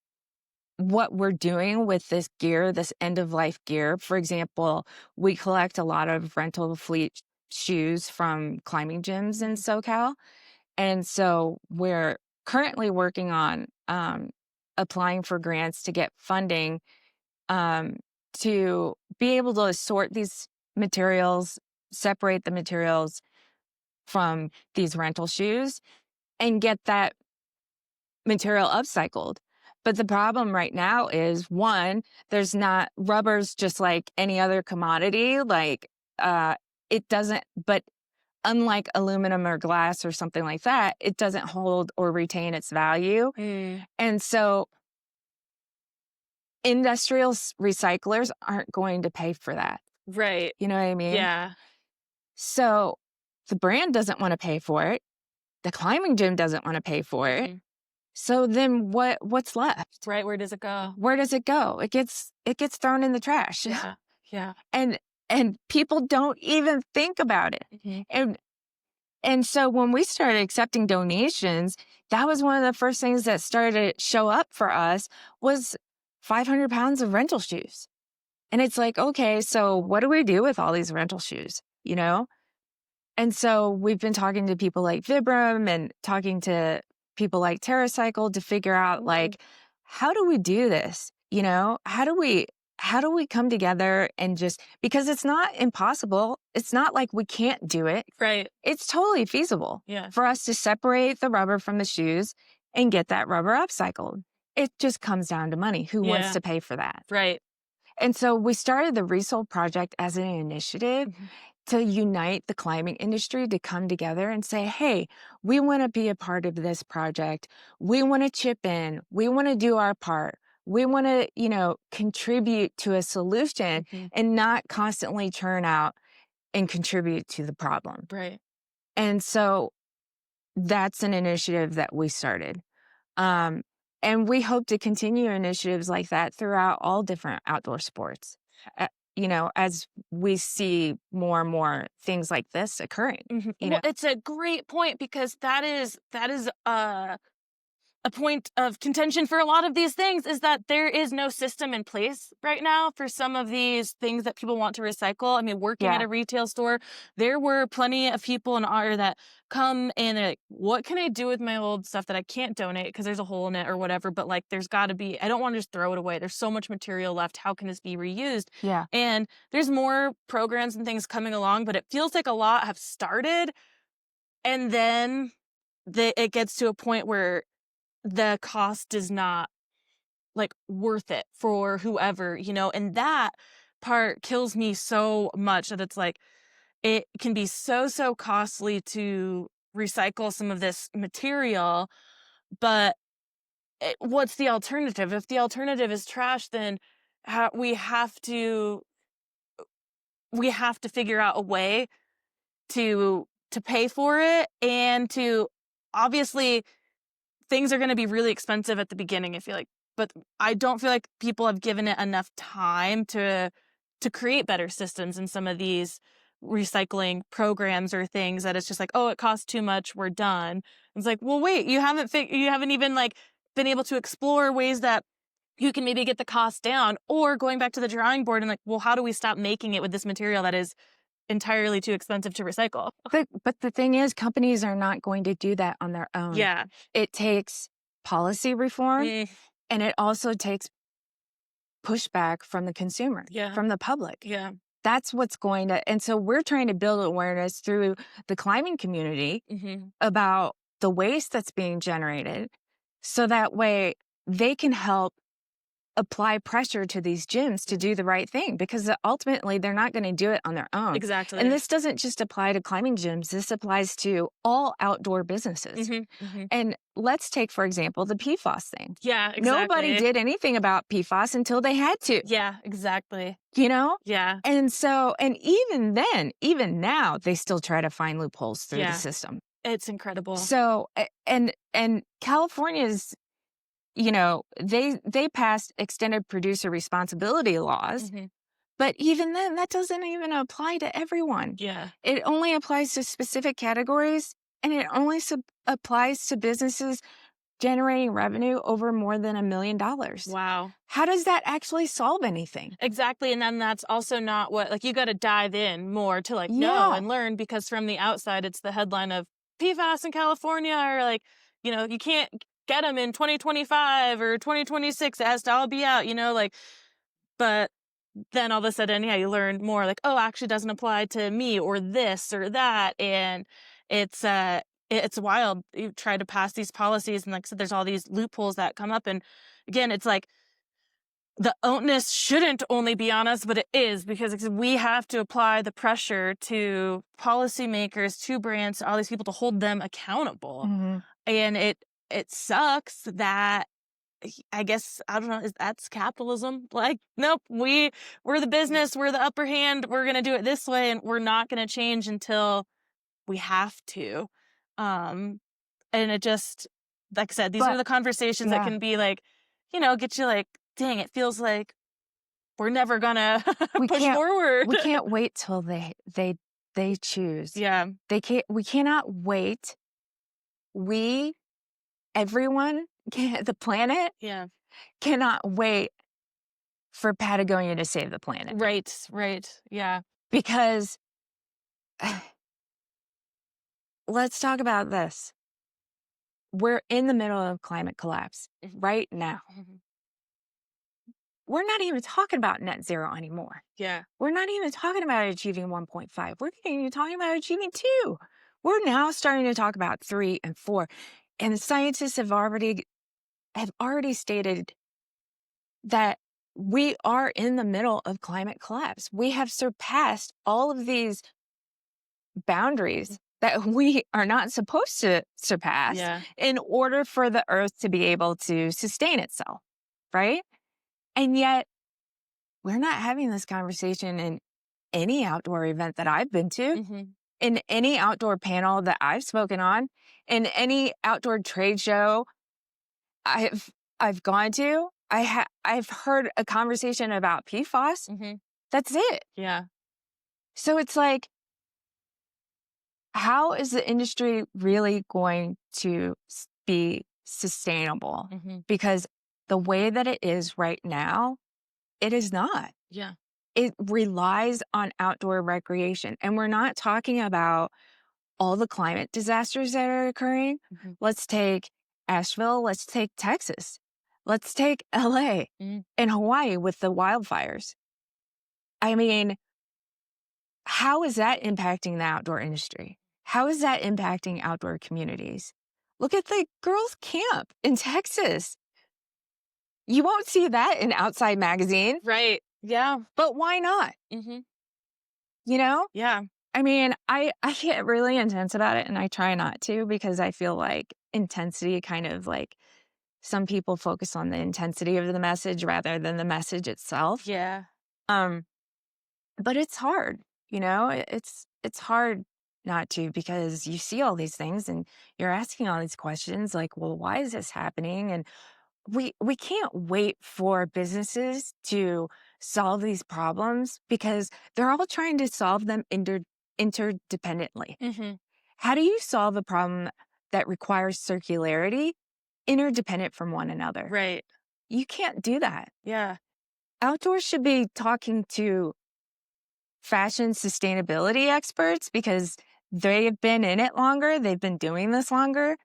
what we're doing with this gear, this end of life gear, for example, we collect a lot of rental fleet shoes from climbing gyms in SoCal. And so we're currently working on applying for grants to get funding um, to be able to sort these materials, separate the materials from these rental shoes, and get that material upcycled. But the problem right now is one, there's not rubber's just like any other commodity. Like it doesn't, but unlike aluminum or glass or something like that, it doesn't hold or retain its value. And so industrial recyclers aren't going to pay for that. Right. You know what I mean? Yeah. So the brand doesn't want to pay for it. The climbing gym doesn't want to pay for it. So then what's left? Right. Where does it go? Where does it go? It gets thrown in the trash. Yeah. Yeah. And people don't even think about it. And so when we started accepting donations, that was one of the first things that started to show up for us was 500 pounds of rental shoes. And it's like, okay, so what do we do with all these rental shoes? You know? And so we've been talking to people like Vibram and talking to people like TerraCycle to figure out like, how do we do this? You know, how do we come together and just, because it's not impossible. It's not like we can't do it. Right. It's totally feasible for us to separate the rubber from the shoes and get that rubber upcycled. It just comes down to money. Who wants to pay for that? Right. And so we started the Resale Project as an initiative to unite the climbing industry to come together and say, hey, we want to be a part of this project. We want to chip in. We want to do our part. We want to, you know, contribute to a solution and not constantly churn out and contribute to the problem. Right. And so that's an initiative that we started. And we hope to continue initiatives like that throughout all different outdoor sports. You know, as we see more and more things like this occurring. You know? It's a great point because that is a point of contention for a lot of these things is that there is no system in place right now for some of these things that people want to recycle. I mean, working at a retail store, there were plenty of people in our that come and they're like, what can I do with my old stuff that I can't donate because there's a hole in it or whatever, but like there's got to be, I don't want to just throw it away. There's so much material left. How can this be reused? Yeah. And there's more programs and things coming along, but it feels like a lot have started and then it gets to a point where the cost is not like worth it for whoever, you know, and that part kills me so much that it's like, it can be so costly to recycle some of this material, but what's the alternative? If the alternative is trash, then we have to figure out a way to pay for it and to obviously things are going to be really expensive at the beginning, I feel like. But I don't feel like people have given it enough time to create better systems in some of these recycling programs or things that it's just like, oh, it costs too much, we're done. It's like, well, wait, you haven't even like been able to explore ways that you can maybe get the cost down, or going back to the drawing board and like, well, how do we stop making it with this material that is entirely too expensive to recycle? But the thing is, companies are not going to do that on their own. Yeah. It takes policy reform and it also takes pushback from the consumer, from the public. Yeah. That's what's going to, and so we're trying to build awareness through the climbing community about the waste that's being generated so that way they can help apply pressure to these gyms to do the right thing, because ultimately they're not going to do it on their own. Exactly. And this doesn't just apply to climbing gyms. This applies to all outdoor businesses. And let's take, for example, the PFAS thing. Yeah, exactly. Nobody did anything about PFAS until they had to. Yeah, exactly. You know? Yeah. And so, and even then, even now, they still try to find loopholes through the system. It's incredible. So, and California's, you know, they passed extended producer responsibility laws, but even then, that doesn't even apply to everyone. Yeah. It only applies to specific categories, and it only applies to businesses generating revenue over more than $1 million. Wow. How does that actually solve anything? Exactly. And then that's also not what, like, you got to dive in more to like know Yeah. and learn, because from the outside, it's the headline of PFAS in California, or like, you can't get them in 2025 or 2026. It has to all be out, like, but then all of a sudden, yeah, you learn more like, oh, actually doesn't apply to me or this or that. And it's, it's wild. You try to pass these policies, and like I said, there's all these loopholes that come up. And again, it's like, the onus shouldn't only be on us, but it is, because we have to apply the pressure to policymakers, to brands, to all these people, to hold them accountable. Mm-hmm. And it sucks that, I guess, I don't know, that's capitalism. Like, nope, we're the business, we're the upper hand, we're gonna do it this way, and we're not gonna change until we have to. Um, and it just, like I said, these are But the conversations that yeah, can be like, get you like, dang, it feels like we're never gonna we push can't forward. we can't wait till they choose. Yeah. We cannot wait. Everyone, the planet Yeah. cannot wait for Patagonia to save the planet. Right. Yeah. Because let's talk about this. We're in the middle of climate collapse right now. Mhm. We're not even talking about net zero anymore. Yeah. We're not even talking about achieving 1.5. We're even talking about achieving 2. We're now starting to talk about 3 and 4. And the scientists have already stated that we are in the middle of climate collapse. We have surpassed all of these boundaries that we are not supposed to surpass Yeah. in order for the earth to be able to sustain itself, right? And yet, we're not having this conversation in any outdoor event that I've been to, Mm-hmm. in any outdoor panel that I've spoken on, in any outdoor trade show I've gone to. I've heard a conversation about PFAS. Mm-hmm. That's it. Yeah. So it's like, how is the industry really going to be sustainable? Mm-hmm. Because the way that it is right now, it is not. Yeah. It relies on outdoor recreation. And we're not talking about all the climate disasters that are occurring. Mm-hmm. Let's take Asheville. Let's take Texas. Let's take LA Mm-hmm. and Hawaii with the wildfires. I mean, how is that impacting the outdoor industry? How is that impacting outdoor communities? Look at the girls' camp in Texas. You won't see that in Outside Magazine, Right. Yeah. but why not? Mm-hmm. You know? Yeah. I mean, I get really intense about it, and I try not to, because I feel like intensity kind of like, some people focus on the intensity of the message rather than the message itself. Yeah. Um, but it's hard, it's hard not to, because you see all these things and you're asking all these questions like, well, why is this happening? And we can't wait for businesses to solve these problems, because they're all trying to solve them interdependently. Mm-hmm. How do you solve a problem that requires circularity interdependent from one another? Right. You can't do that. Yeah. Outdoors should be talking to fashion sustainability experts, because they've been in it longer. They've been doing this longer.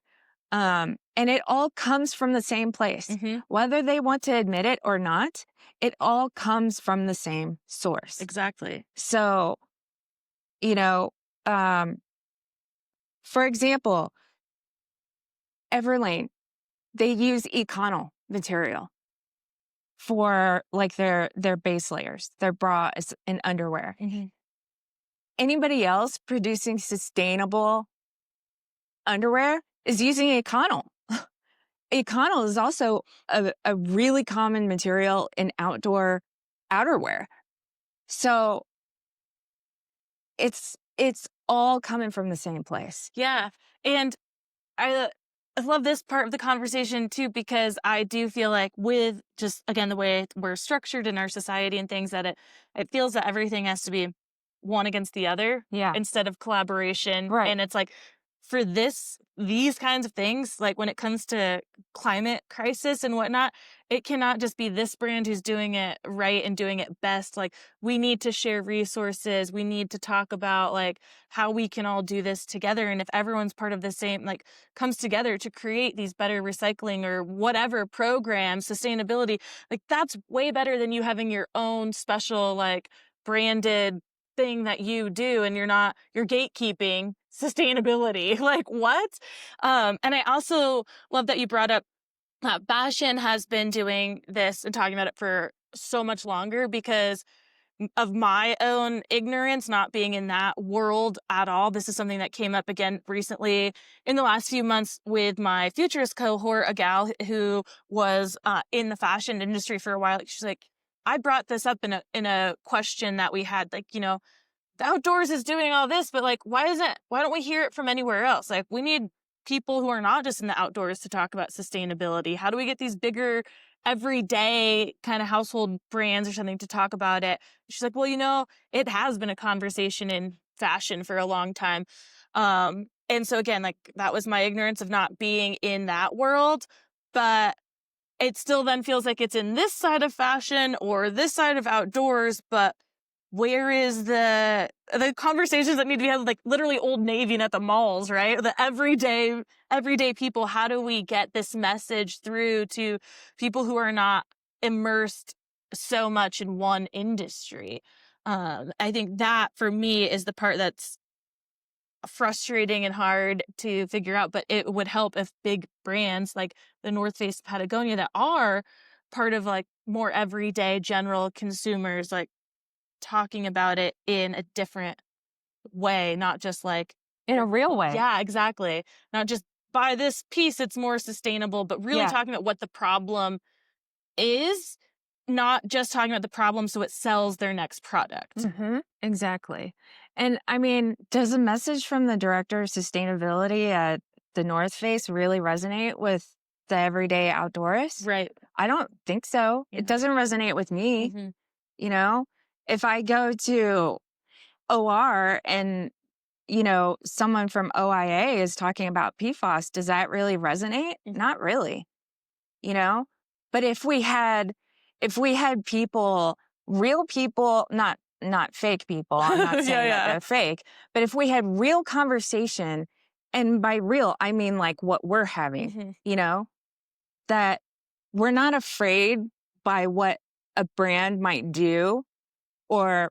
And it all comes from the same place. Mm-hmm. Whether they want to admit it or not, it all comes from the same source. Exactly. So, you know, um, for example, Everlane, they use Econol material for like their base layers, their bras and underwear. Mm-hmm. Anybody else producing sustainable underwear is using Econol. Econol is also a really common material in outdoor outerwear. So it's all coming from the same place. Yeah. And I love this part of the conversation too, because I do feel like, with just, again, the way we're structured in our society and things, that it feels that everything has to be one against the other, Yeah. instead of collaboration. Right. And it's like, for these kinds of things, like when it comes to climate crisis and whatnot, it cannot just be this brand who's doing it right and doing it best. Like, we need to share resources. We need to talk about like how we can all do this together. And if everyone's part of the same, like, comes together to create these better recycling or whatever programs, sustainability, like, that's way better than you having your own special, like, branded thing that you do, and you're gatekeeping sustainability. Like, what? And I also love that you brought up fashion has been doing this and talking about it for so much longer because of my own ignorance, not being in that world at all. This is something that came up again recently in the last few months with my futurist cohort, a gal who was in the fashion industry for a while. She's like, I brought this up in a question that we had, like, the outdoors is doing all this, but like, why don't we hear it from anywhere else? Like, we need people who are not just in the outdoors to talk about sustainability. How do we get these bigger, everyday kind of household brands or something to talk about it? She's like, well, it has been a conversation in fashion for a long time. And so again, like, that was my ignorance of not being in that world, but it still then feels like it's in this side of fashion or this side of outdoors, but where is the conversations that need to be had, like literally Old Navy and at the malls, right? The everyday people. How do we get this message through to people who are not immersed so much in one industry? I think that for me is the part that's frustrating and hard to figure out, but it would help if big brands like the North Face, Patagonia, that are part of like more everyday general consumers, like, talking about it in a different way, not just like, In a real way. yeah, exactly. Not just buy this piece, it's more sustainable, but really Yeah. talking about what the problem is, not just talking about the problem so it sells their next product. Exactly. And I mean, does the message from the director of sustainability at the North Face really resonate with the everyday outdoorist? Right. I don't think so. Yeah. It doesn't resonate with me. Mm-hmm. You know, if I go to OR and, someone from OIA is talking about PFAS, does that really resonate? Mm-hmm. Not really, you know? But if we had people, real people, not fake people, I'm not Yeah, saying that yeah. they're fake, but if we had real conversation, and by real, I mean like what we're having, Mm-hmm. that we're not afraid by what a brand might do, or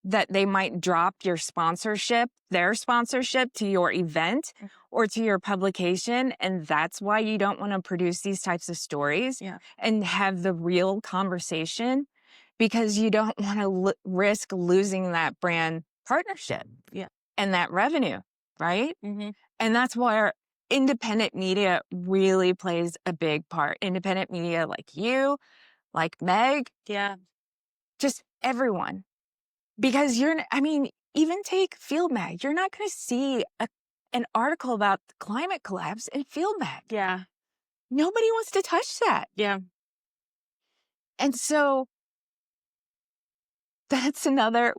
that they might drop their sponsorship to your event or to your publication, and that's why you don't want to produce these types of stories Yeah. and have the real conversation, because you don't want to risk losing that brand partnership Yeah. and that revenue, right? Mm-hmm. And that's where independent media really plays a big part. Independent media like you, like Meg, Yeah. just everyone. Because even take Field Mag. You're not going to see an article about the climate collapse in Field Mag. Yeah. Nobody wants to touch that. Yeah. And so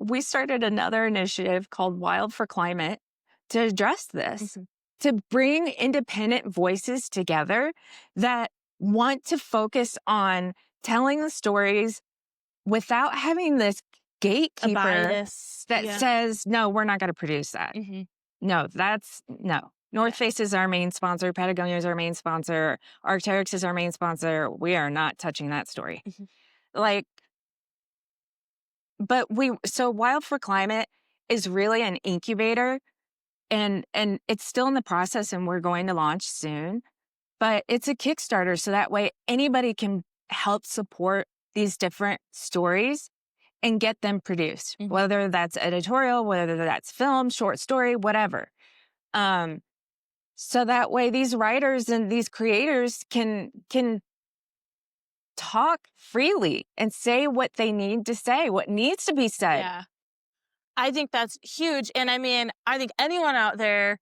we started another initiative called Wild for Climate to address this, Mm-hmm. to bring independent voices together that want to focus on telling the stories without having this A gatekeeper bias. that Yeah. says, no, we're not going to produce that. Mm-hmm. No. North Face is our main sponsor. Patagonia is our main sponsor. Arc'teryx is our main sponsor. We are not touching that story. Mm-hmm. Like, so Wild for Climate is really an incubator, and it's still in the process, and we're going to launch soon, but it's a Kickstarter. So that way anybody can help support these different stories and get them produced, Mm-hmm. whether that's editorial, whether that's film, short story, whatever. So that way these writers and these creators can talk freely and say what they need to say, what needs to be said. Yeah. I think that's huge. And I mean, I think anyone out there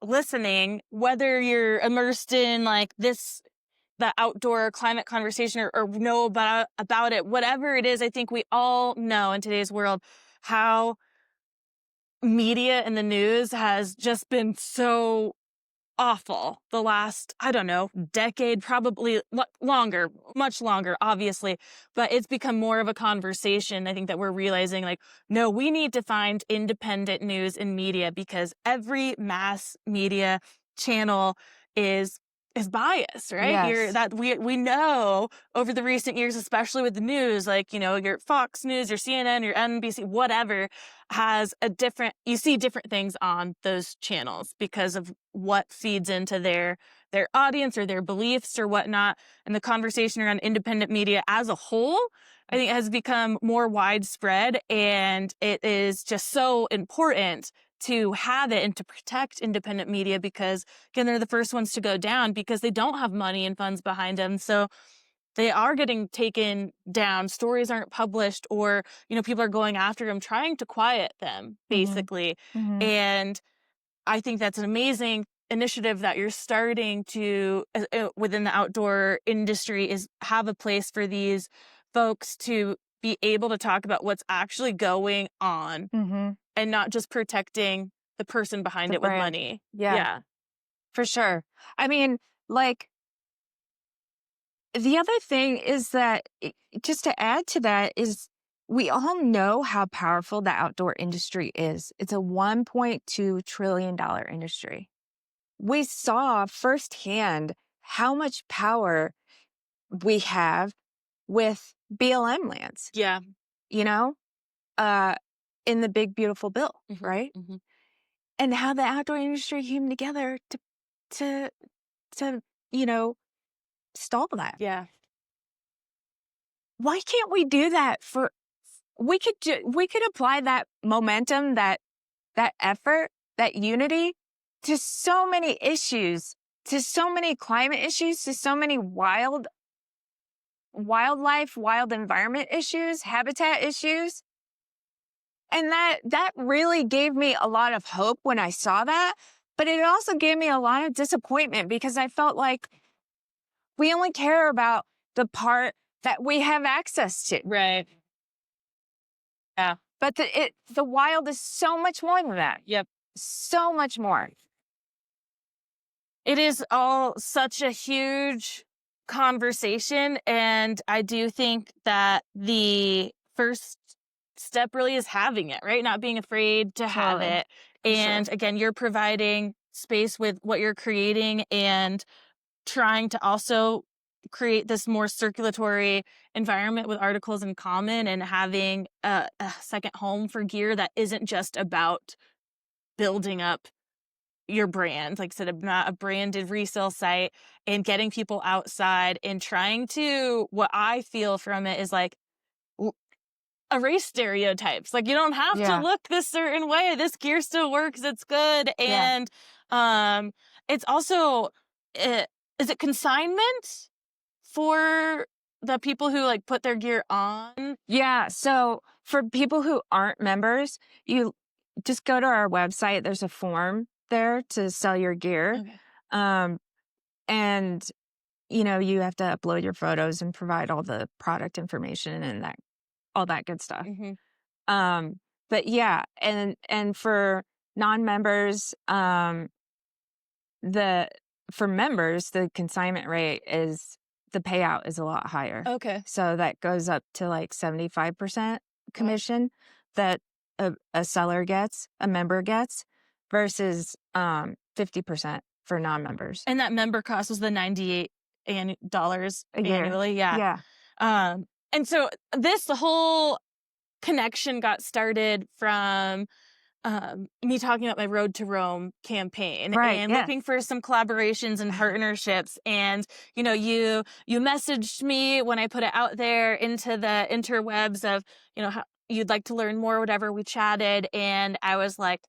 listening, whether you're immersed in like the outdoor climate conversation or know about it, whatever it is, I think we all know in today's world how media and the news has just been so awful the last, I don't know, decade, probably longer, much longer, obviously. But it's become more of a conversation. I think that we're realizing, like, no, we need to find independent news and media because every mass media channel is biased, right? You're Yes. that we know over the recent years, especially with the news, like, your Fox News, your CNN, your NBC, whatever, has a different, you see different things on those channels because of what feeds into their audience or their beliefs or whatnot. And the conversation around independent media as a whole, I think, has become more widespread, and it is just so important to have it and to protect independent media because, again, they're the first ones to go down because they don't have money and funds behind them. So they are getting taken down. Stories aren't published, or, people are going after them, trying to quiet them, Mhm. basically. Mhm. And I think that's an amazing initiative that you're starting to, within the outdoor industry, is have a place for these folks to be able to talk about what's actually going on Mhm. and not just protecting the person behind The it with brand. money. Yeah, Yeah. for sure. I mean, like, the other thing is that just to add to that is we all know how powerful the outdoor industry is. It's a $1.2 trillion industry. We saw firsthand how much power we have with BLM lands, Yeah. you know, uh, in the big, beautiful bill, Hmm. right? Hmm. And how the outdoor industry came together to, to, you know, stall that. Yeah. Why can't we do that for we could apply that momentum, that effort, that unity to so many issues, to so many climate issues, to so many wildlife, wild environment issues, habitat issues. And that really gave me a lot of hope when I saw that, but it also gave me a lot of disappointment because I felt like we only care about the part that we have access to. Right. Yeah. But the wild is so much more than that. Yep. So much more. It is all such a huge conversation. And I do think that the first step really is having it, right? Not being afraid to have Totally. it. For And sure. again, you're providing space with what you're creating and trying to also create this more circulatory environment with articles in common and having a second home for gear that isn't just about building up your brand, like I said, not a branded resale site, and getting people outside and trying to, what I feel from it is like, erase stereotypes. Like, you don't have to Yeah. look this certain way. This gear still works. It's good. Yeah. And um, it's also, is it consignment for the people who like put their gear on? Yeah. So for people who aren't members, you just go to our website. There's a form there to sell your gear. Okay. Um, and you have to upload your photos and provide all the product information and all that good stuff. Hmm. Um, but yeah, and for non-members, the for members, the consignment rate is the payout is a lot higher. Okay. So that goes up to like 75% Wow. commission that a seller gets, a member gets, versus 50% for non-members And that member cost was the $98 a year. annually. Yeah. Yeah. And so the whole connection got started from me talking about my Road to Rome campaign Right. and Yes. looking for some collaborations and partnerships. And, you messaged me when I put it out there into the interwebs of, how you'd like to learn more, whatever. We chatted, and I was like,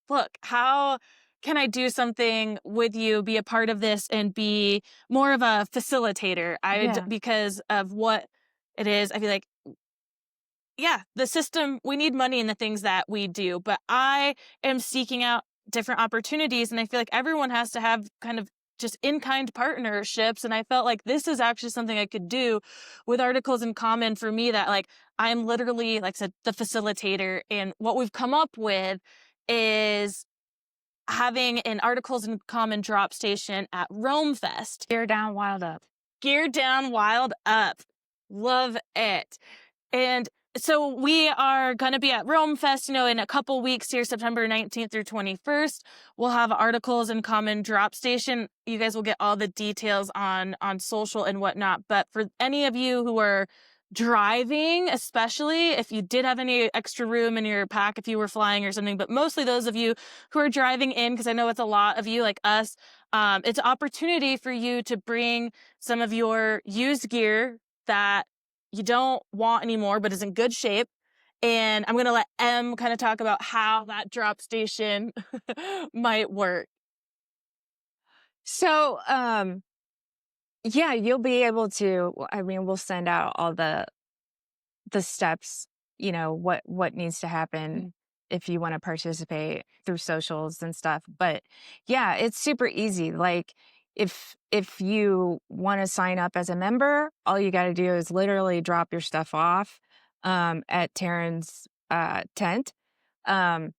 look, how can I do something with you, be a part of this, and be more of a facilitator? Yeah. Because of what it is, I feel like, yeah, the system, we need money in the things that we do, but I am seeking out different opportunities. And I feel like everyone has to have kind of just in-kind partnerships. And I felt like this is actually something I could do with Articles in Common for me, that like I'm literally, like I said, the facilitator. And what we've come up with is having an Articles in Common drop station at Rome Fest. Gear down, wild up. Gear down, wild up. Love it. And so we are going to be at Rome Fest, in a couple weeks here, September 19th through 21st. We'll have Articles in Common drop station. You guys will get all the details on social and whatnot. But for any of you who are driving, especially if you did have any extra room in your pack, if you were flying or something, but mostly those of you who are driving in, because I know it's a lot of you like us, it's an opportunity for you to bring some of your used gear that you don't want anymore, but is in good shape. And I'm going to let Em kind of talk about how that drop station might work. So, yeah, you'll be able to, I mean, we'll send out all the steps, what needs to happen if you want to participate through socials and stuff. But yeah, it's super easy. Like if you want to sign up as a member, all you got to do is literally drop your stuff off at Tarin's tent. And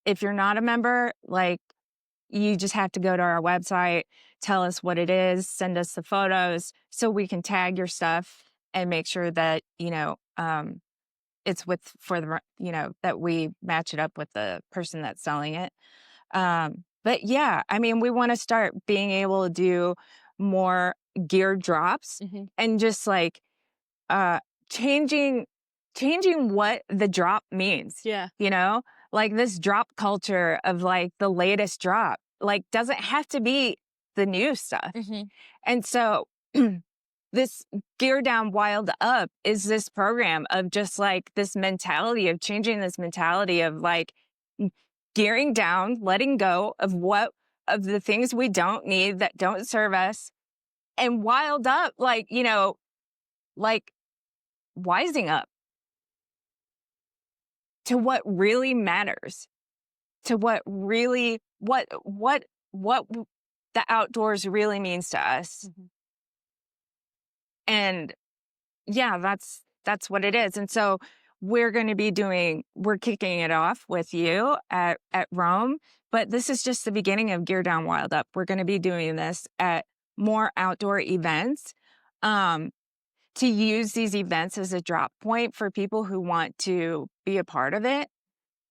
if you're not a member, like, you just have to go to our website, tell us what it is, send us the photos so we can tag your stuff and make sure that, it's that we match it up with the person that's selling it. But yeah, I mean, we want to start being able to do more gear drops and just like changing what the drop means. Yeah. Like this drop culture of like the latest drop, like doesn't have to be the new stuff. And so this Gear Down Wild Up is this program of just like this mentality of changing this mentality of like gearing down, letting go of the things we don't need that don't serve us, and wild up, like, like wising up to what really matters, to what the outdoors really means to us. And yeah, that's what it is. And so we're kicking it off with you at Rome, but this is just the beginning of Gear Down Wild Up. We're going to be doing this at more outdoor events, to use these events as a drop point for people who want to be a part of it,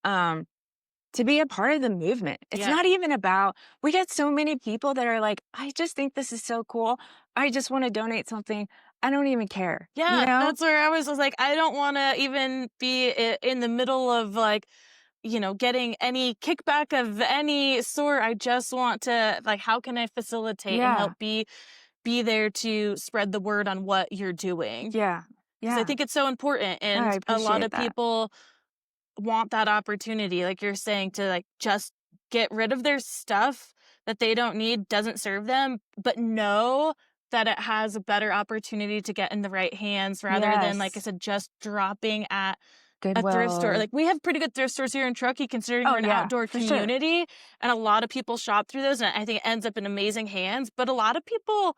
to be a part of the movement. It's not even about, we get so many people that are like, I just think this is so cool. I just want to donate something. I don't even care. Yeah, that's where I was like, I don't want to even be in the middle of like, getting any kickback of any sort. I just want to, like, how can I facilitate and help be there to spread the word on what you're doing? Yeah. Because I think it's so important. And a lot of people want that opportunity, like you're saying, to like just get rid of their stuff that they don't need, doesn't serve them, but know that it has a better opportunity to get in the right hands rather than, like I said, just dropping at a thrift store. Like, we have pretty good thrift stores here in Truckee, considering we're an outdoor community, and a lot of people shop through those, and I think it ends up in amazing hands. But a lot of people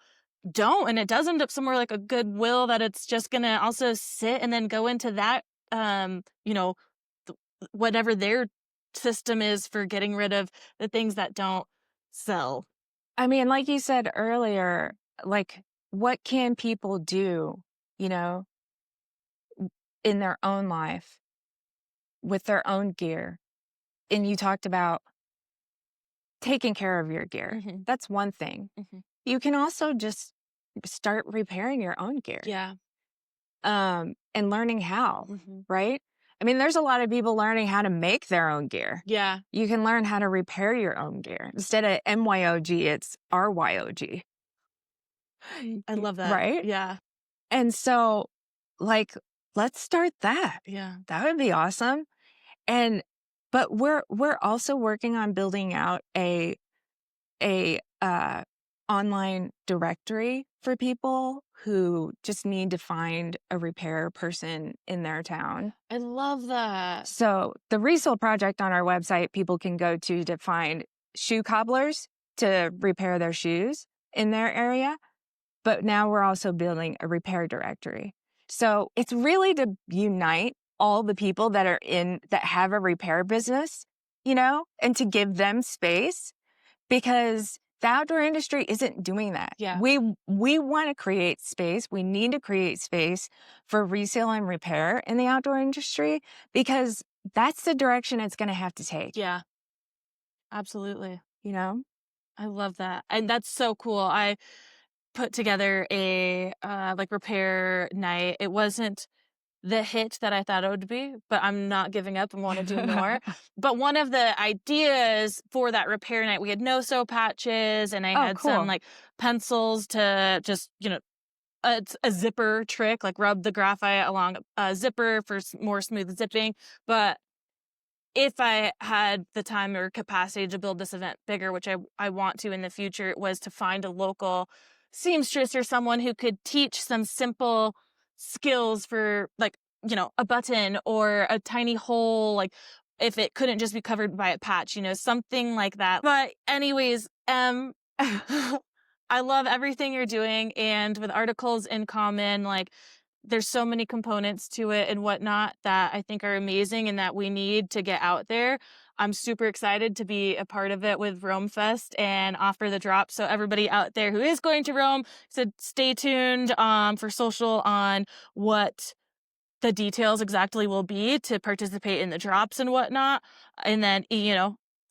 don't, and it does end up somewhere like a Goodwill that it's just gonna also sit and then go into that, whatever their system is for getting rid of the things that don't sell. I mean, like you said earlier, like, what can people do, in their own life with their own gear? And you talked about taking care of your gear. That's one thing. You can also just start repairing your own gear. Yeah. And learning how, right? I mean, there's a lot of people learning how to make their own gear. Yeah. You can learn how to repair your own gear. Instead of MYOG, it's RYOG. I love that. Right? Yeah. And so, like, let's start that. Yeah. That would be awesome. But we're also working on building out a online directory for people who just need to find a repair person in their town. I love that. So the resale project on our website, people can go to find shoe cobblers to repair their shoes in their area, but now we're also building a repair directory. So it's really to unite all the people that have a repair business, and to give them space, because the outdoor industry isn't doing that. Yeah. We want to create space. We need to create space for resale and repair in the outdoor industry, because that's the direction it's going to have to take. Yeah. Absolutely. You know? I love that. And that's so cool. I put together a like repair night. It wasn't the hit that I thought it would be, but I'm not giving up and want to do more. But one of the ideas for that repair night, we had no-sew patches, and I Oh, had some cool. like pencils to just, a zipper trick, like rub the graphite along a zipper for more smooth zipping. But if I had the time or capacity to build this event bigger, which I want to in the future, it was to find a local seamstress or someone who could teach some simple skills for, like, a button or a tiny hole, like if it couldn't just be covered by a patch, something like that. But anyways, I love everything you're doing, and with Articles in Common, like, there's so many components to it and whatnot that I think are amazing and that we need to get out there. I'm super excited to be a part of it with Rome Fest and offer the drop. So everybody out there who is going to Rome, so stay tuned for social on what the details exactly will be to participate in the drops and whatnot. And then,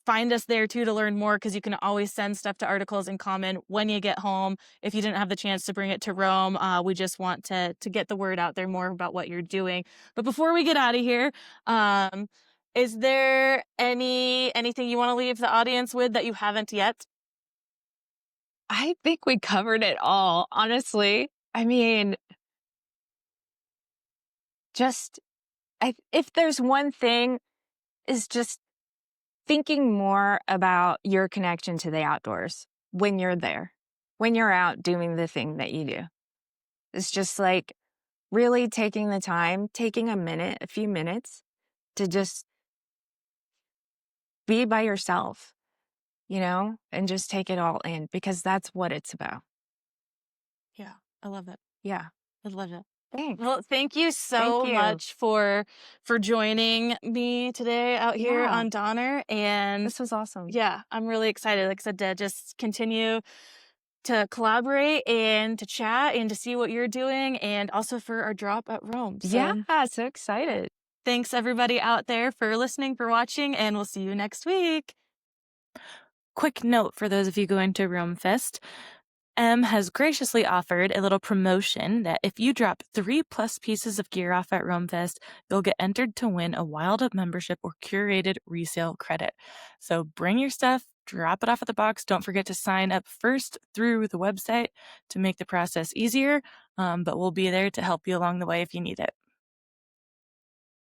find us there too to learn more, because you can always send stuff to Articles in Common when you get home. If you didn't have the chance to bring it to Rome, we just want to get the word out there more about what you're doing. But before we get out of here, is there anything you want to leave the audience with that you haven't yet? I think we covered it all, honestly. I mean, just if there's one thing, is just thinking more about your connection to the outdoors when you're there, when you're out doing the thing that you do. It's just like really taking the time, taking a few minutes to just be by yourself, and just take it all in, because that's what it's about. Yeah, I love it. Yeah. I love it. Thanks. Well, thank you Thank so you. much for joining me today out here Yeah. on Donner. And This was awesome. yeah, I'm really excited, like I said, to just continue to collaborate and to chat and to see what you're doing, and also for our drop at Rome. So Yeah. So excited. thanks everybody out there for listening, for watching, and we'll see you next week. Quick note for those of you going to Rome Fest. Em has graciously offered a little promotion that if you drop 3+ pieces of gear off at Rome Fest, you'll get entered to win a WildUp membership or curated resale credit. So bring your stuff, drop it off at the box. Don't forget to sign up first through the website to make the process easier, but we'll be there to help you along the way if you need it.